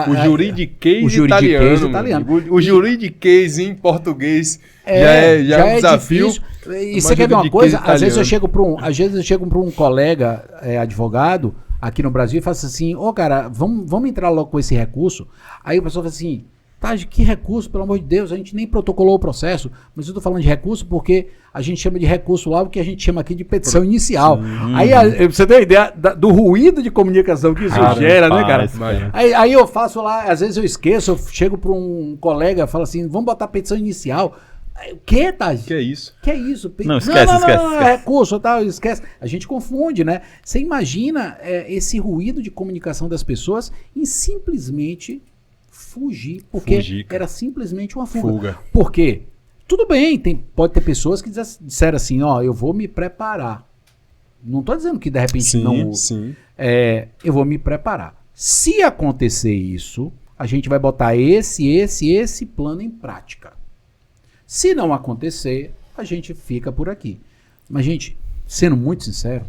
O juridiquês o juridiquês italiano. italiano. Mano. O juridiquês em português já é um desafio. difícil. E Mas você quer ver uma juridiquês coisa? Às vezes eu italiano. chego para um colega advogado aqui no Brasil e faço assim, cara, vamos entrar logo com esse recurso. Aí o pessoal fala assim, tá, que recurso, pelo amor de Deus, a gente nem protocolou o processo, mas eu tô falando de recurso porque a gente chama de recurso lá o que a gente chama aqui de petição inicial. Aí você tem a ideia do ruído de comunicação que isso gera, né, cara? Imagina. Aí eu faço lá, às vezes eu esqueço, eu chego para um colega, falo assim, vamos botar petição inicial. O que, Taj? Que é isso? Que é isso? Não, esquece. É recurso, tal, esquece. A gente confunde, né? Você imagina esse ruído de comunicação das pessoas em simplesmente fugir, porque Fugir, cara. era simplesmente uma fuga. Fuga. Por quê? Tudo bem, pode ter pessoas que disseram assim, eu vou me preparar. Não estou dizendo que de repente não... Sim. eu vou me preparar. Se acontecer isso, a gente vai botar esse plano em prática. Se não acontecer, a gente fica por aqui. Mas, gente, sendo muito sincero,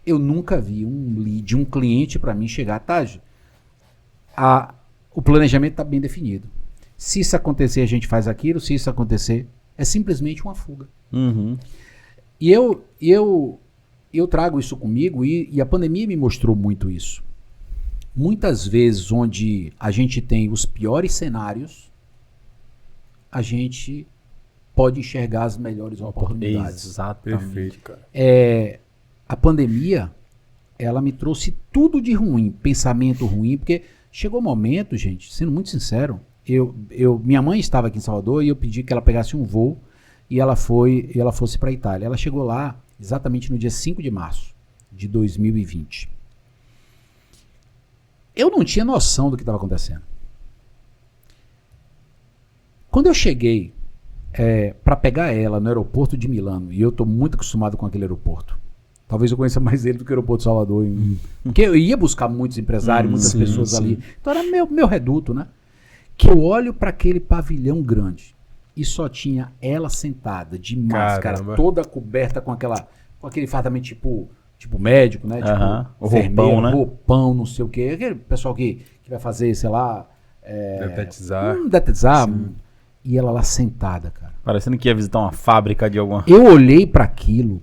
eu nunca vi um lead, um cliente para mim chegar, Taj, o planejamento está bem definido. Se isso acontecer, a gente faz aquilo. Se isso acontecer, é simplesmente uma fuga. Uhum. E eu trago isso comigo e a pandemia me mostrou muito isso. Muitas vezes onde a gente tem os piores cenários, a gente pode enxergar as melhores oportunidades. Exatamente. Perfeito, cara. A pandemia, ela me trouxe tudo de ruim, pensamento ruim, porque chegou um momento, gente, sendo muito sincero, minha mãe estava aqui em Salvador e eu pedi que ela pegasse um voo e ela fosse para a Itália. Ela chegou lá exatamente no dia 5 de março de 2020. Eu não tinha noção do que estava acontecendo. Quando eu cheguei para pegar ela no aeroporto de Milano, e eu estou muito acostumado com aquele aeroporto, talvez eu conheça mais ele do que o aeroporto de Salvador, porque eu ia buscar muitos empresários, muitas pessoas ali, então era meu reduto, né? Que eu olho para aquele pavilhão grande e só tinha ela sentada de máscara, Caramba. toda coberta com aquele fartamento tipo médico, né? Tipo, O roupão, né? roupão, não sei o quê. Aquele pessoal que vai fazer, sei lá... Detetizar. Detetizar. E ela lá sentada, cara. Parecendo que ia visitar uma fábrica de alguma... Eu olhei para aquilo,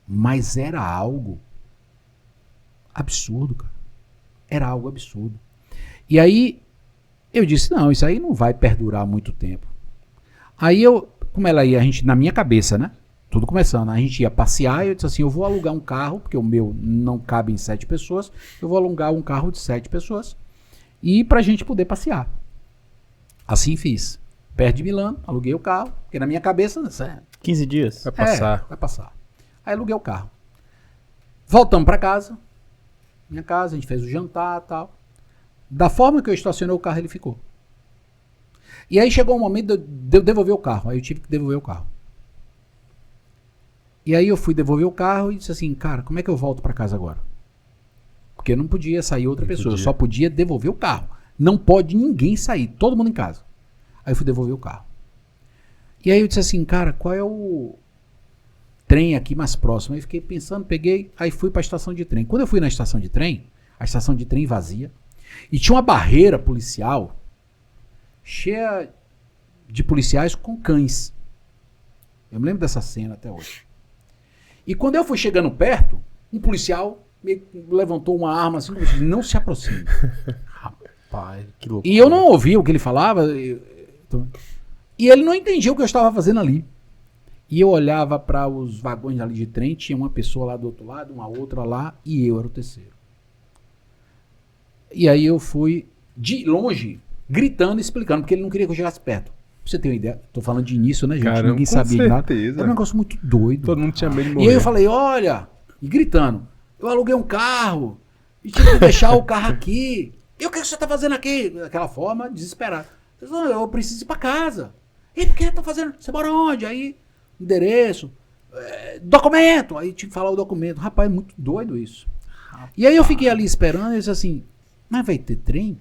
mas era algo absurdo, cara. Era algo absurdo. E aí, eu disse, não, isso aí não vai perdurar muito tempo. Aí como ela ia, a gente, na minha cabeça, né? Tudo começando, a gente ia passear e eu disse assim, eu vou alugar um carro, porque o meu não cabe em 7 pessoas, eu vou alugar um carro de 7 pessoas e pra gente poder passear. Assim fiz. Perto de Milano, aluguei o carro, porque na minha cabeça, 15 dias. Vai passar. vai passar. Aí aluguei o carro. Voltamos pra casa, minha casa, a gente fez o jantar e tal. Da forma que eu estacionei o carro, ele ficou. E aí chegou um momento de eu devolver o carro. Aí eu tive que devolver o carro. E aí eu fui devolver o carro e disse assim, cara, como é que eu volto pra casa agora? Porque não podia sair outra pessoa, eu só podia devolver o carro. Não pode ninguém sair, todo mundo em casa. Aí eu fui devolver o carro. E aí eu disse assim, cara, qual é o trem aqui mais próximo? Aí fiquei pensando, peguei, aí fui pra estação de trem. Quando eu fui na estação de trem, a estação de trem vazia, e tinha uma barreira policial cheia de policiais com cães. Eu me lembro dessa cena até hoje. E quando eu fui chegando perto, um policial me levantou uma arma assim, não se aproxime. Rapaz, que loucura. E eu não ouvia o que ele falava. E ele não entendia o que eu estava fazendo ali. E eu olhava para os vagões ali de trem, tinha uma pessoa lá do outro lado, uma outra lá, e eu era o terceiro. E aí eu fui de longe, gritando e explicando, porque ele não queria que eu chegasse perto. Pra você ter uma ideia, tô falando de início, né, gente? Caramba, ninguém com sabia de nada. certeza. Era um negócio muito doido. Todo mundo tinha medo de morrer. E aí eu falei, olha, e gritando, eu aluguei um carro, e tive que deixar o carro aqui. E o que você tá fazendo aqui? Daquela forma, desesperado. Eu disse, não, eu preciso ir pra casa. E por que tá fazendo? Você mora onde? Aí, endereço, documento. Aí tinha que falar o documento. Rapaz, é muito doido isso. E aí eu fiquei ali esperando, e disse assim, mas vai ter trem?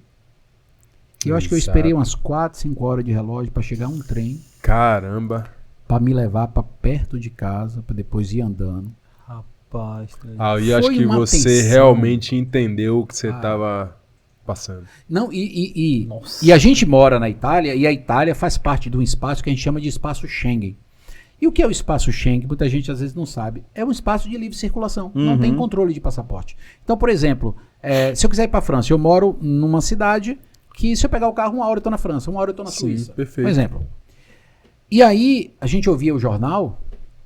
E eu acho que eu esperei umas 4, 5 horas de relógio pra chegar um trem. Caramba. Pra me levar pra perto de casa, pra depois ir andando. Rapaz. E acho Foi que uma você tensão. realmente entendeu o que você tava passando. Não, e Nossa. a gente mora na Itália, e a Itália faz parte de um espaço que a gente chama de espaço Schengen. E o que é o espaço Schengen? Muita gente às vezes não sabe. É um espaço de livre circulação. Não tem controle de passaporte. Então, por exemplo, se eu quiser ir para a França, eu moro numa cidade que se eu pegar o carro, 1 hora eu estou na França, 1 hora eu estou na Suíça. Perfeito. Por exemplo. E aí, a gente ouvia o jornal.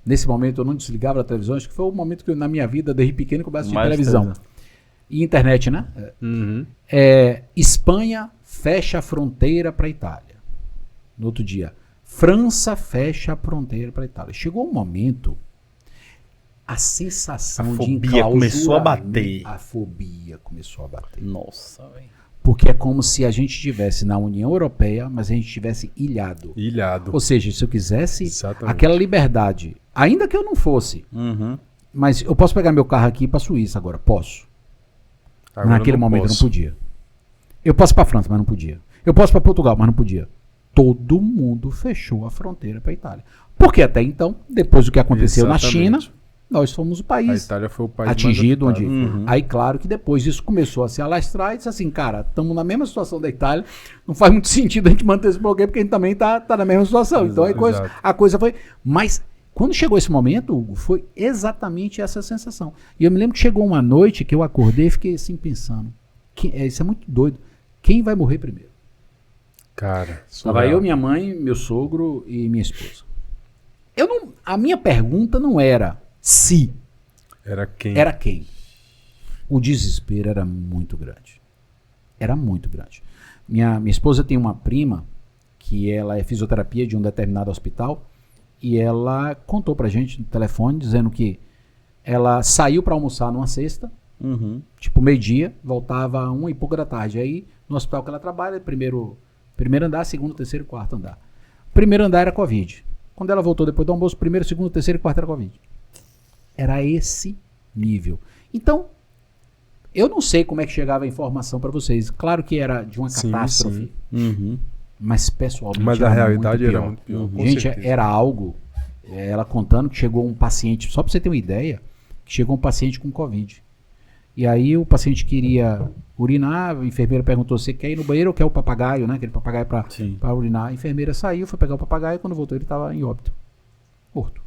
Nesse momento eu não desligava a televisão. Acho que foi o momento que eu, na minha vida, desde pequeno, que eu assisti televisão. E internet, né? Espanha fecha a fronteira para a Itália. No outro dia, França fecha a fronteira para a Itália. Chegou um momento, a sensação A de fobia começou a bater. A fobia começou a bater. Nossa, velho. Porque é como se a gente estivesse na União Europeia, mas a gente estivesse ilhado. Ilhado. Ou seja, se eu quisesse Exatamente. aquela liberdade, ainda que eu não fosse, mas eu posso pegar meu carro aqui para a Suíça agora, posso. Agora Naquele eu momento eu não posso. podia. Eu posso para a França, mas não podia. Eu posso para Portugal, mas não podia. Todo mundo fechou a fronteira para a Itália. Porque até então, depois do que aconteceu na China, Exatamente. nós fomos o A país Itália foi o país atingido. mais Onde... afetado. Aí, claro que depois isso começou a se alastrar e disse assim, cara, estamos na mesma situação da Itália, não faz muito sentido a gente manter esse bloqueio, porque a gente também tá na mesma situação. Então Exato. a coisa foi... Mas quando chegou esse momento, Hugo, foi exatamente essa sensação. E eu me lembro que chegou uma noite que eu acordei e fiquei assim pensando, isso é muito doido, quem vai morrer primeiro? Cara, Estava eu, minha mãe, meu sogro e minha esposa. A minha pergunta não era se, Era quem? era quem. O desespero era muito grande. Era muito grande. Minha esposa tem uma prima que ela é fisioterapia de um determinado hospital e ela contou pra gente no telefone dizendo que ela saiu pra almoçar numa sexta, tipo meio-dia, voltava 1 e pouca da tarde. Aí no hospital que ela trabalha, primeiro andar, segundo, terceiro e quarto andar. Primeiro andar era Covid. Quando ela voltou depois do almoço, primeiro, segundo, terceiro e quarto era Covid. Era esse nível. Então, eu não sei como é que chegava a informação para vocês. Claro que era de uma catástrofe. Mas pessoalmente Mas a era realidade muito era pior. muito pior. com Gente, certeza. era algo... ela contando que chegou um paciente... Só para você ter uma ideia, que chegou um paciente com Covid. E aí o paciente queria urinar, a enfermeira perguntou se quer ir no banheiro ou quer o papagaio, né? Aquele papagaio para urinar. A enfermeira saiu, foi pegar o papagaio e quando voltou ele estava em óbito. Morto.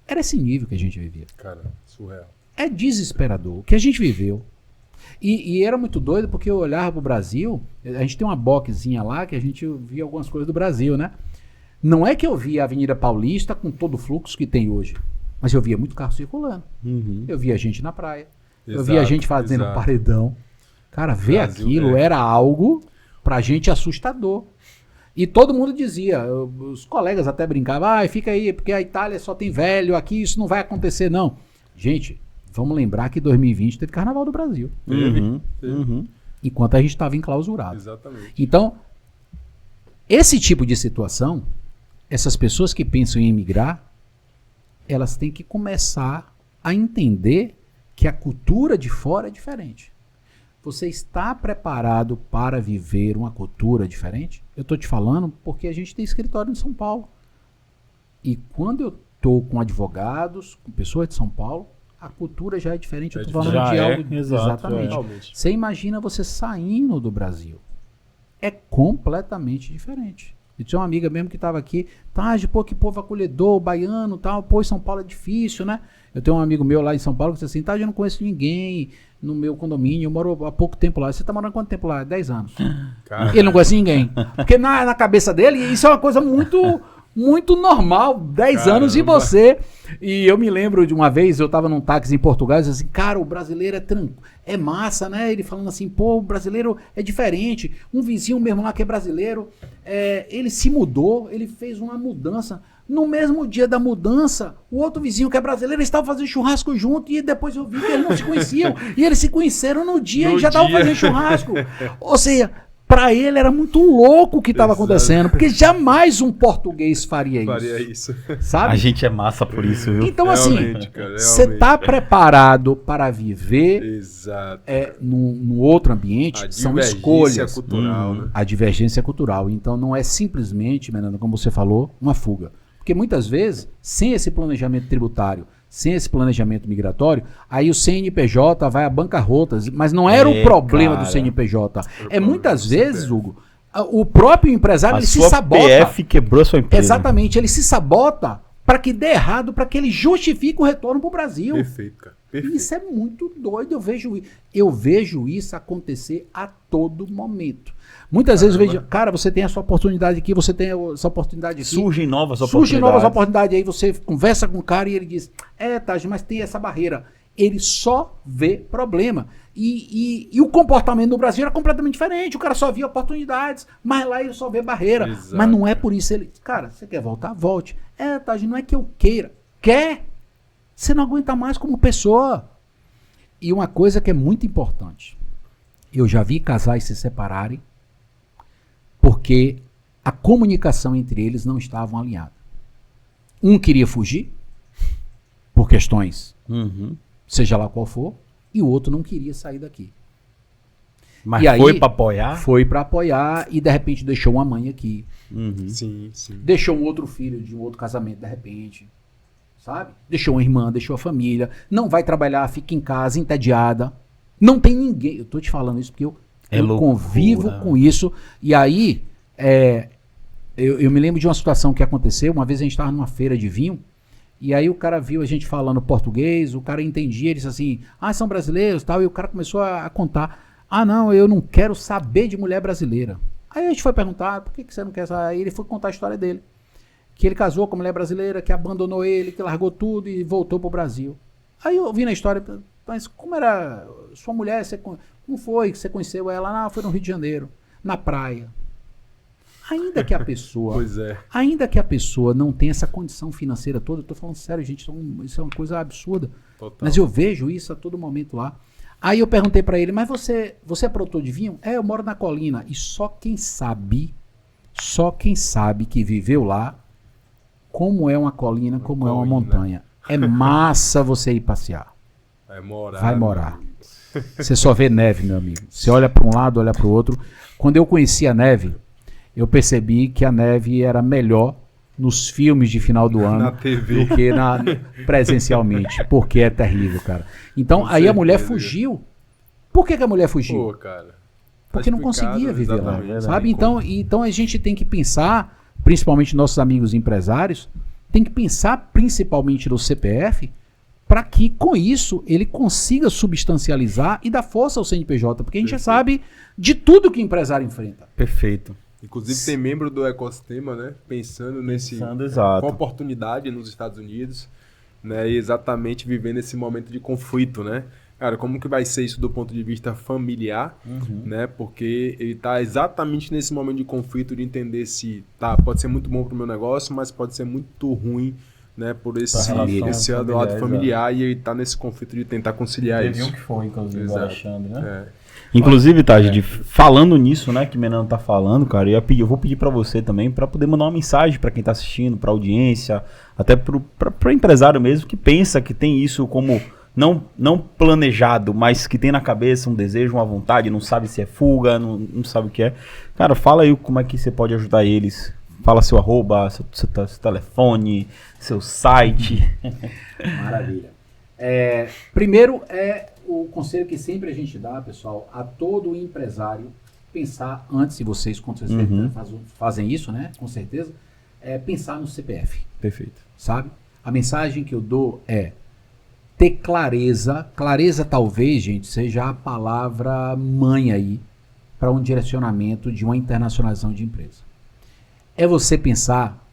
Era esse nível que a gente vivia. Cara, surreal. É desesperador. O que a gente viveu. E era muito doido porque eu olhava pro Brasil, a gente tem uma boxzinha lá que a gente via algumas coisas do Brasil, né? Não é que eu via a Avenida Paulista com todo o fluxo que tem hoje, mas eu via muito carro circulando. Eu via gente na praia. Eu via gente fazendo paredão. Cara, ver Brasil, aquilo era algo pra gente assustador. E todo mundo dizia, os colegas até brincavam, fica aí, porque a Itália só tem velho, aqui isso não vai acontecer, não. Gente, vamos lembrar que 2020 teve Carnaval do Brasil. Enquanto a gente estava enclausurado. Exatamente. Então, esse tipo de situação, essas pessoas que pensam em emigrar, elas têm que começar a entender que a cultura de fora é diferente. Você está preparado para viver uma cultura diferente? Eu estou te falando porque a gente tem escritório em São Paulo. E quando eu estou com advogados, com pessoas de São Paulo, a cultura já é diferente. Eu estou falando Já de é, algo... exato, Realmente. Você imagina você saindo do Brasil. É completamente diferente. Eu tinha uma amiga mesmo que estava aqui, pô, que povo acolhedor, baiano e tal, pô, em São Paulo é difícil, né? Eu tenho um amigo meu lá em São Paulo que disse assim, eu não conheço ninguém no meu condomínio, eu moro há pouco tempo lá. Você tá morando quanto tempo lá? 10 anos. Cara, Ele não conhece ninguém. Porque na cabeça dele, isso é uma coisa muito muito normal, 10 anos e você. E eu me lembro de uma vez, eu estava num táxi em Portugal, e disse assim, cara, o brasileiro é massa, né? Ele falando assim, pô, o brasileiro é diferente. Um vizinho mesmo lá que é brasileiro, ele se mudou, ele fez uma mudança. No mesmo dia da mudança, o outro vizinho que é brasileiro, eles estavam fazendo churrasco junto e depois eu vi que eles não se conheciam. E eles se conheceram no dia e já estavam fazendo churrasco. Ou seja, para ele era muito louco o que estava acontecendo, porque jamais um português faria isso. Sabe? A gente é massa por isso, viu? Então, assim, você está preparado para viver num outro ambiente, são escolhas. Cultural, né? A divergência cultural. Então, não é simplesmente, Menando, como você falou, uma fuga. Porque muitas vezes, sem esse planejamento tributário, sem esse planejamento migratório, aí o CNPJ vai à bancarrota, mas não era o problema do CNPJ. Muitas vezes, Hugo, o próprio empresário ele se sabota. A PF quebrou a sua empresa. Exatamente, ele se sabota para que dê errado, para que ele justifique o retorno para o Brasil. Perfeito, cara. Perfeito. Isso é muito doido, eu vejo isso acontecer a todo momento. Muitas vezes eu vejo, cara, você tem essa oportunidade aqui, você tem essa oportunidade aqui. Surgem novas oportunidades. Aí você conversa com o cara e ele diz, Taj, mas tem essa barreira. Ele só vê problema. E o comportamento no Brasil era completamente diferente. O cara só via oportunidades, mas lá ele só vê barreira. Exato. Mas não é por isso. Cara, você quer voltar? Volte. Taj, não é que eu queira. Quer? Você não aguenta mais como pessoa. E uma coisa que é muito importante. Eu já vi casais se separarem porque a comunicação entre eles não estava alinhada. Um queria fugir, por questões, seja lá qual for, e o outro não queria sair daqui. Mas e foi aí, para apoiar? Foi para apoiar e de repente deixou uma mãe aqui. Sim. Deixou um outro filho de um outro casamento de repente. Sabe? Deixou uma irmã, deixou a família. Não vai trabalhar, fica em casa, entediada. Não tem ninguém. Eu tô te falando isso porque eu convivo com isso. E aí, eu me lembro de uma situação que aconteceu. Uma vez a gente estava numa feira de vinho. E aí o cara viu a gente falando português. O cara entendia. Ele disse assim, são brasileiros e tal. E o cara começou a contar. Não, eu não quero saber de mulher brasileira. Aí a gente foi perguntar, por que você não quer saber? Aí ele foi contar a história dele. Que ele casou com uma mulher brasileira, que abandonou ele, que largou tudo e voltou pro Brasil. Aí eu vi na história, mas como era sua mulher, como foi que você conheceu ela? Foi no Rio de Janeiro, na praia. Ainda que a pessoa, ainda que a pessoa não tenha essa condição financeira toda, eu tô falando sério, gente, isso é uma coisa absurda. Total. Mas eu vejo isso a todo momento lá. Aí eu perguntei para ele, mas você é produtor de vinho? Eu moro na colina. E só quem sabe que viveu lá, como é uma colina, como é uma montanha. É massa você ir passear. Vai morar. Você só vê neve, meu amigo. Você olha para um lado, olha para o outro. Quando eu conheci a neve, eu percebi que a neve era melhor nos filmes de final do ano do que presencialmente. Porque é terrível, cara. Então, aí a mulher fugiu. Por que a mulher fugiu? Pô, cara. Porque não conseguia viver lá, sabe? Como? Então a gente tem que pensar, principalmente nossos amigos empresários, tem que pensar principalmente no CPF, para que com isso ele consiga substancializar e dar força ao CNPJ, porque a gente já sabe de tudo que o empresário enfrenta. Perfeito. Inclusive tem membro do ecossistema, né, pensando com oportunidade nos Estados Unidos, né, e exatamente vivendo esse momento de conflito, né? Cara, como que vai ser isso do ponto de vista familiar, né? Porque ele está exatamente nesse momento de conflito de entender se pode ser muito bom para o meu negócio, mas pode ser muito ruim, né? Por esse lado familiar, e ele está nesse conflito de tentar conciliar isso. Viu que foi, inclusive, o Alexandre, né? Inclusive, Taj, falando nisso, né, que o Menano tá falando, cara, eu vou pedir para você também, para poder mandar uma mensagem para quem tá assistindo, para audiência, até para empresário mesmo, que pensa que tem isso como não planejado, mas que tem na cabeça um desejo, uma vontade, não sabe se é fuga, não sabe o que é. Cara, fala aí como é que você pode ajudar eles. Fala seu @, seu telefone, seu site. Maravilha. Primeiro o conselho que sempre a gente dá, pessoal, a todo empresário pensar antes, se vocês com certeza fazem isso, né? Com certeza, pensar no CPF. Perfeito. Sabe? A mensagem que eu dou é ter clareza. Clareza talvez, gente, seja a palavra mãe aí para um direcionamento de uma internacionalização de empresa. É você pensar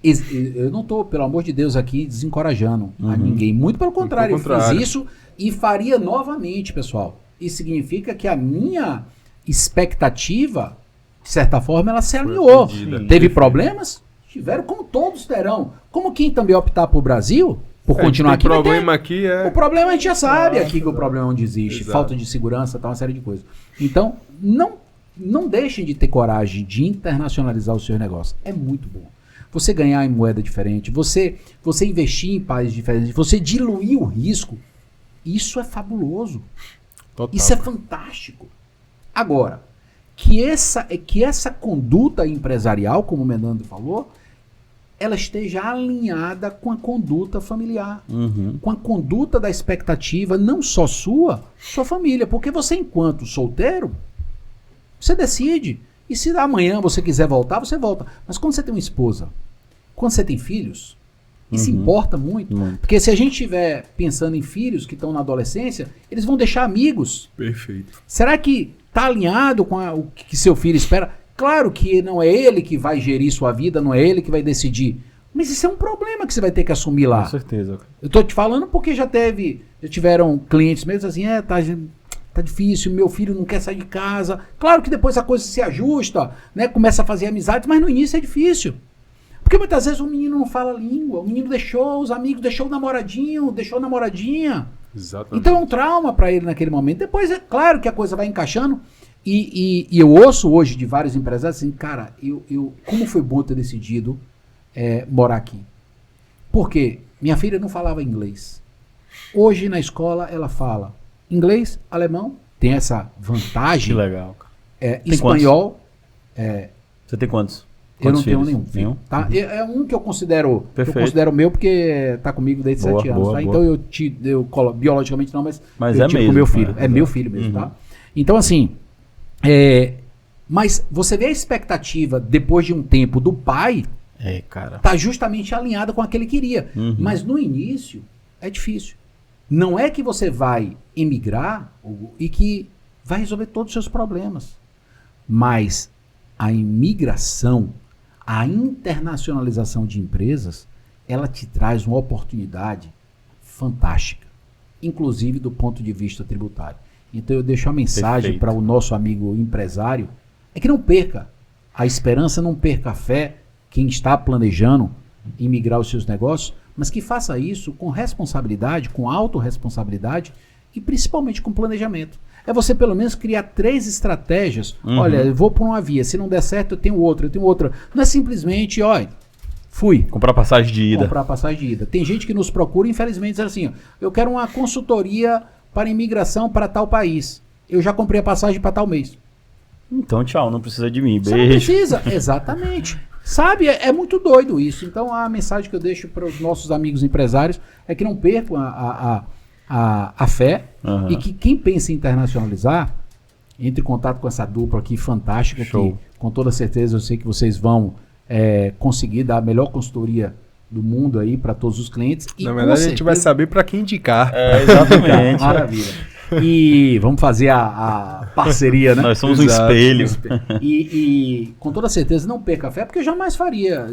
Eu não estou, pelo amor de Deus, aqui desencorajando a ninguém. Muito pelo contrário, eu fiz isso e faria novamente, pessoal. Isso significa que a minha expectativa, de certa forma, ela se alinhou. Teve problemas? Tiveram, como todos terão. Como quem também optar por Brasil, por continuar aqui. O problema aqui é... O problema a gente já sabe aqui que o problema é onde existe. Exato. Falta de segurança, tal, uma série de coisas. Então, não deixem de ter coragem de internacionalizar os seus negócios. É muito bom. Você ganhar em moeda diferente, você investir em países diferentes, você diluir o risco, isso é fabuloso. Total. Isso é fantástico. Agora, que essa conduta empresarial, como o Menandro falou, ela esteja alinhada com a conduta familiar, com a conduta da expectativa, não só sua família. Porque você, enquanto solteiro, você decide. E se amanhã você quiser voltar, você volta. Mas quando você tem uma esposa, quando você tem filhos, isso importa muito. Porque se a gente estiver pensando em filhos que estão na adolescência, eles vão deixar amigos. Perfeito. Será que está alinhado com o que seu filho espera? Claro que não é ele que vai gerir sua vida, não é ele que vai decidir. Mas isso é um problema que você vai ter que assumir lá. Com certeza. Eu tô te falando porque já tiveram clientes mesmo assim, tá difícil, meu filho não quer sair de casa. Claro que depois a coisa se ajusta, né? Começa a fazer amizades, mas no início é difícil. Porque muitas vezes o menino não fala língua, o menino deixou os amigos, deixou o namoradinho, deixou a namoradinha. Exatamente. Então é um trauma para ele naquele momento. Depois é claro que a coisa vai encaixando. E eu ouço hoje de vários empresários assim, cara, como foi bom ter decidido morar aqui. Porque minha filha não falava inglês. Hoje na escola ela fala inglês, alemão, tem essa vantagem. Que legal. Espanhol. Você tem quantos? Eu não tenho filhos? nenhum. Tá? É um que eu considero meu porque tá comigo desde 7 anos. Tá? Então eu biologicamente não, mas eu tive com meu filho. É meu filho mesmo, tá? Então assim, mas você vê a expectativa depois de um tempo do pai, cara. tá justamente alinhada com a que ele queria. Mas no início é difícil. Não é que você vai emigrar e que vai resolver todos os seus problemas. Mas a imigração, a internacionalização de empresas, ela te traz uma oportunidade fantástica, inclusive do ponto de vista tributário. Então eu deixo a mensagem para o nosso amigo empresário, é que não perca a esperança, não perca a fé, quem está planejando imigrar os seus negócios, mas que faça isso com responsabilidade, com autorresponsabilidade e principalmente com planejamento. É você pelo menos criar 3 estratégias. Olha, eu vou por uma via, se não der certo eu tenho outra. Não é simplesmente, fui. Comprar passagem de ida. Tem gente que nos procura, infelizmente, diz assim, eu quero uma consultoria para imigração para tal país. Eu já comprei a passagem para tal mês. Então, tchau, não precisa de mim. Beijo. Você não precisa, exatamente. Sabe, é muito doido isso. Então, a mensagem que eu deixo para os nossos amigos empresários é que não percam a fé e que quem pensa em internacionalizar, entre em contato com essa dupla aqui fantástica, que com toda certeza eu sei que vocês vão conseguir dar a melhor consultoria do mundo aí para todos os clientes. E na verdade, a gente vai saber para quem indicar. Exatamente. Maravilha. E vamos fazer a parceria, né? Nós somos um espelho. E com toda certeza não perca a fé, porque eu jamais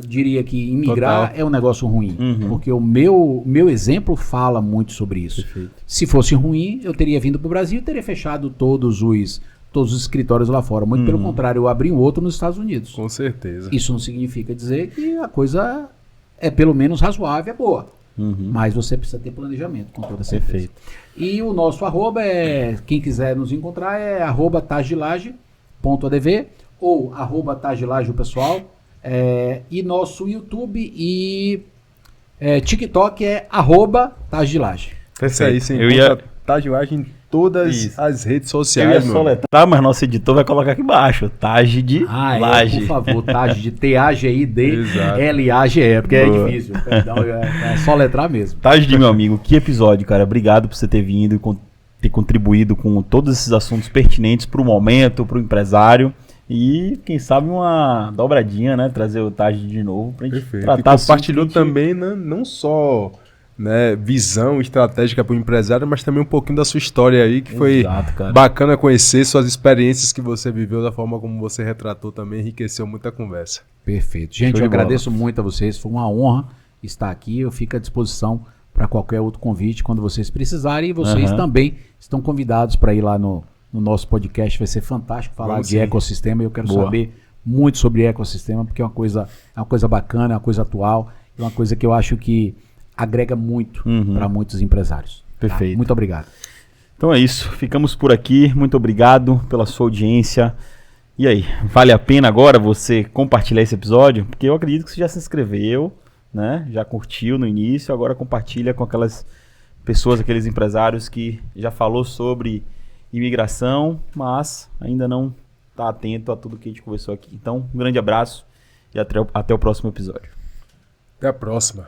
diria que imigrar é um negócio ruim. Porque o meu exemplo fala muito sobre isso. Perfeito. Se fosse ruim, eu teria vindo para o Brasil e teria fechado todos os escritórios lá fora. Muito pelo contrário, eu abri um outro nos Estados Unidos. Com certeza. Isso não significa dizer que a coisa é pelo menos razoável, é boa. Mas você precisa ter planejamento, com toda certeza. Perfeito. E o nosso arroba quem quiser nos encontrar é @tajdelaje.adv ou @tajdelaje o pessoal. E nosso YouTube e TikTok é @tajdelaje. Isso aí, sim. Eu ia Tajdelaje em todas as redes Eu sociais. ia soletrar, mas nosso editor vai colocar aqui embaixo. Taj de Laje. Por favor, Taj de TAGIDLAGE, porque é difícil. Perdão, é só letrar mesmo. Taj de, meu amigo, que episódio, cara. Obrigado por você ter vindo e ter contribuído com todos esses assuntos pertinentes para o momento, para o empresário. E, quem sabe, uma dobradinha, né? Trazer o Taj de novo pra gente tratar. E compartilhou também, né, não só visão estratégica para o empresário, mas também um pouquinho da sua história aí, que foi bacana conhecer suas experiências que você viveu, da forma como você retratou também, enriqueceu muita conversa. Perfeito. Gente, Show eu de bola. agradeço muito a vocês. Foi uma honra estar aqui. Eu fico à disposição para qualquer outro convite quando vocês precisarem. E vocês também estão convidados para ir lá no nosso podcast. Vai ser fantástico falar Vamos de sim. ecossistema. Eu quero Boa. saber muito sobre ecossistema, porque é uma coisa bacana, é uma coisa atual, é uma coisa que eu acho que agrega muito para muitos empresários. Tá? Perfeito. Muito obrigado. Então é isso, ficamos por aqui. Muito obrigado pela sua audiência. E aí, vale a pena agora você compartilhar esse episódio? Porque eu acredito que você já se inscreveu, né? Já curtiu no início, agora compartilha com aquelas pessoas, aqueles empresários que já falou sobre imigração, mas ainda não está atento a tudo que a gente conversou aqui. Então, um grande abraço e até o próximo episódio. Até a próxima.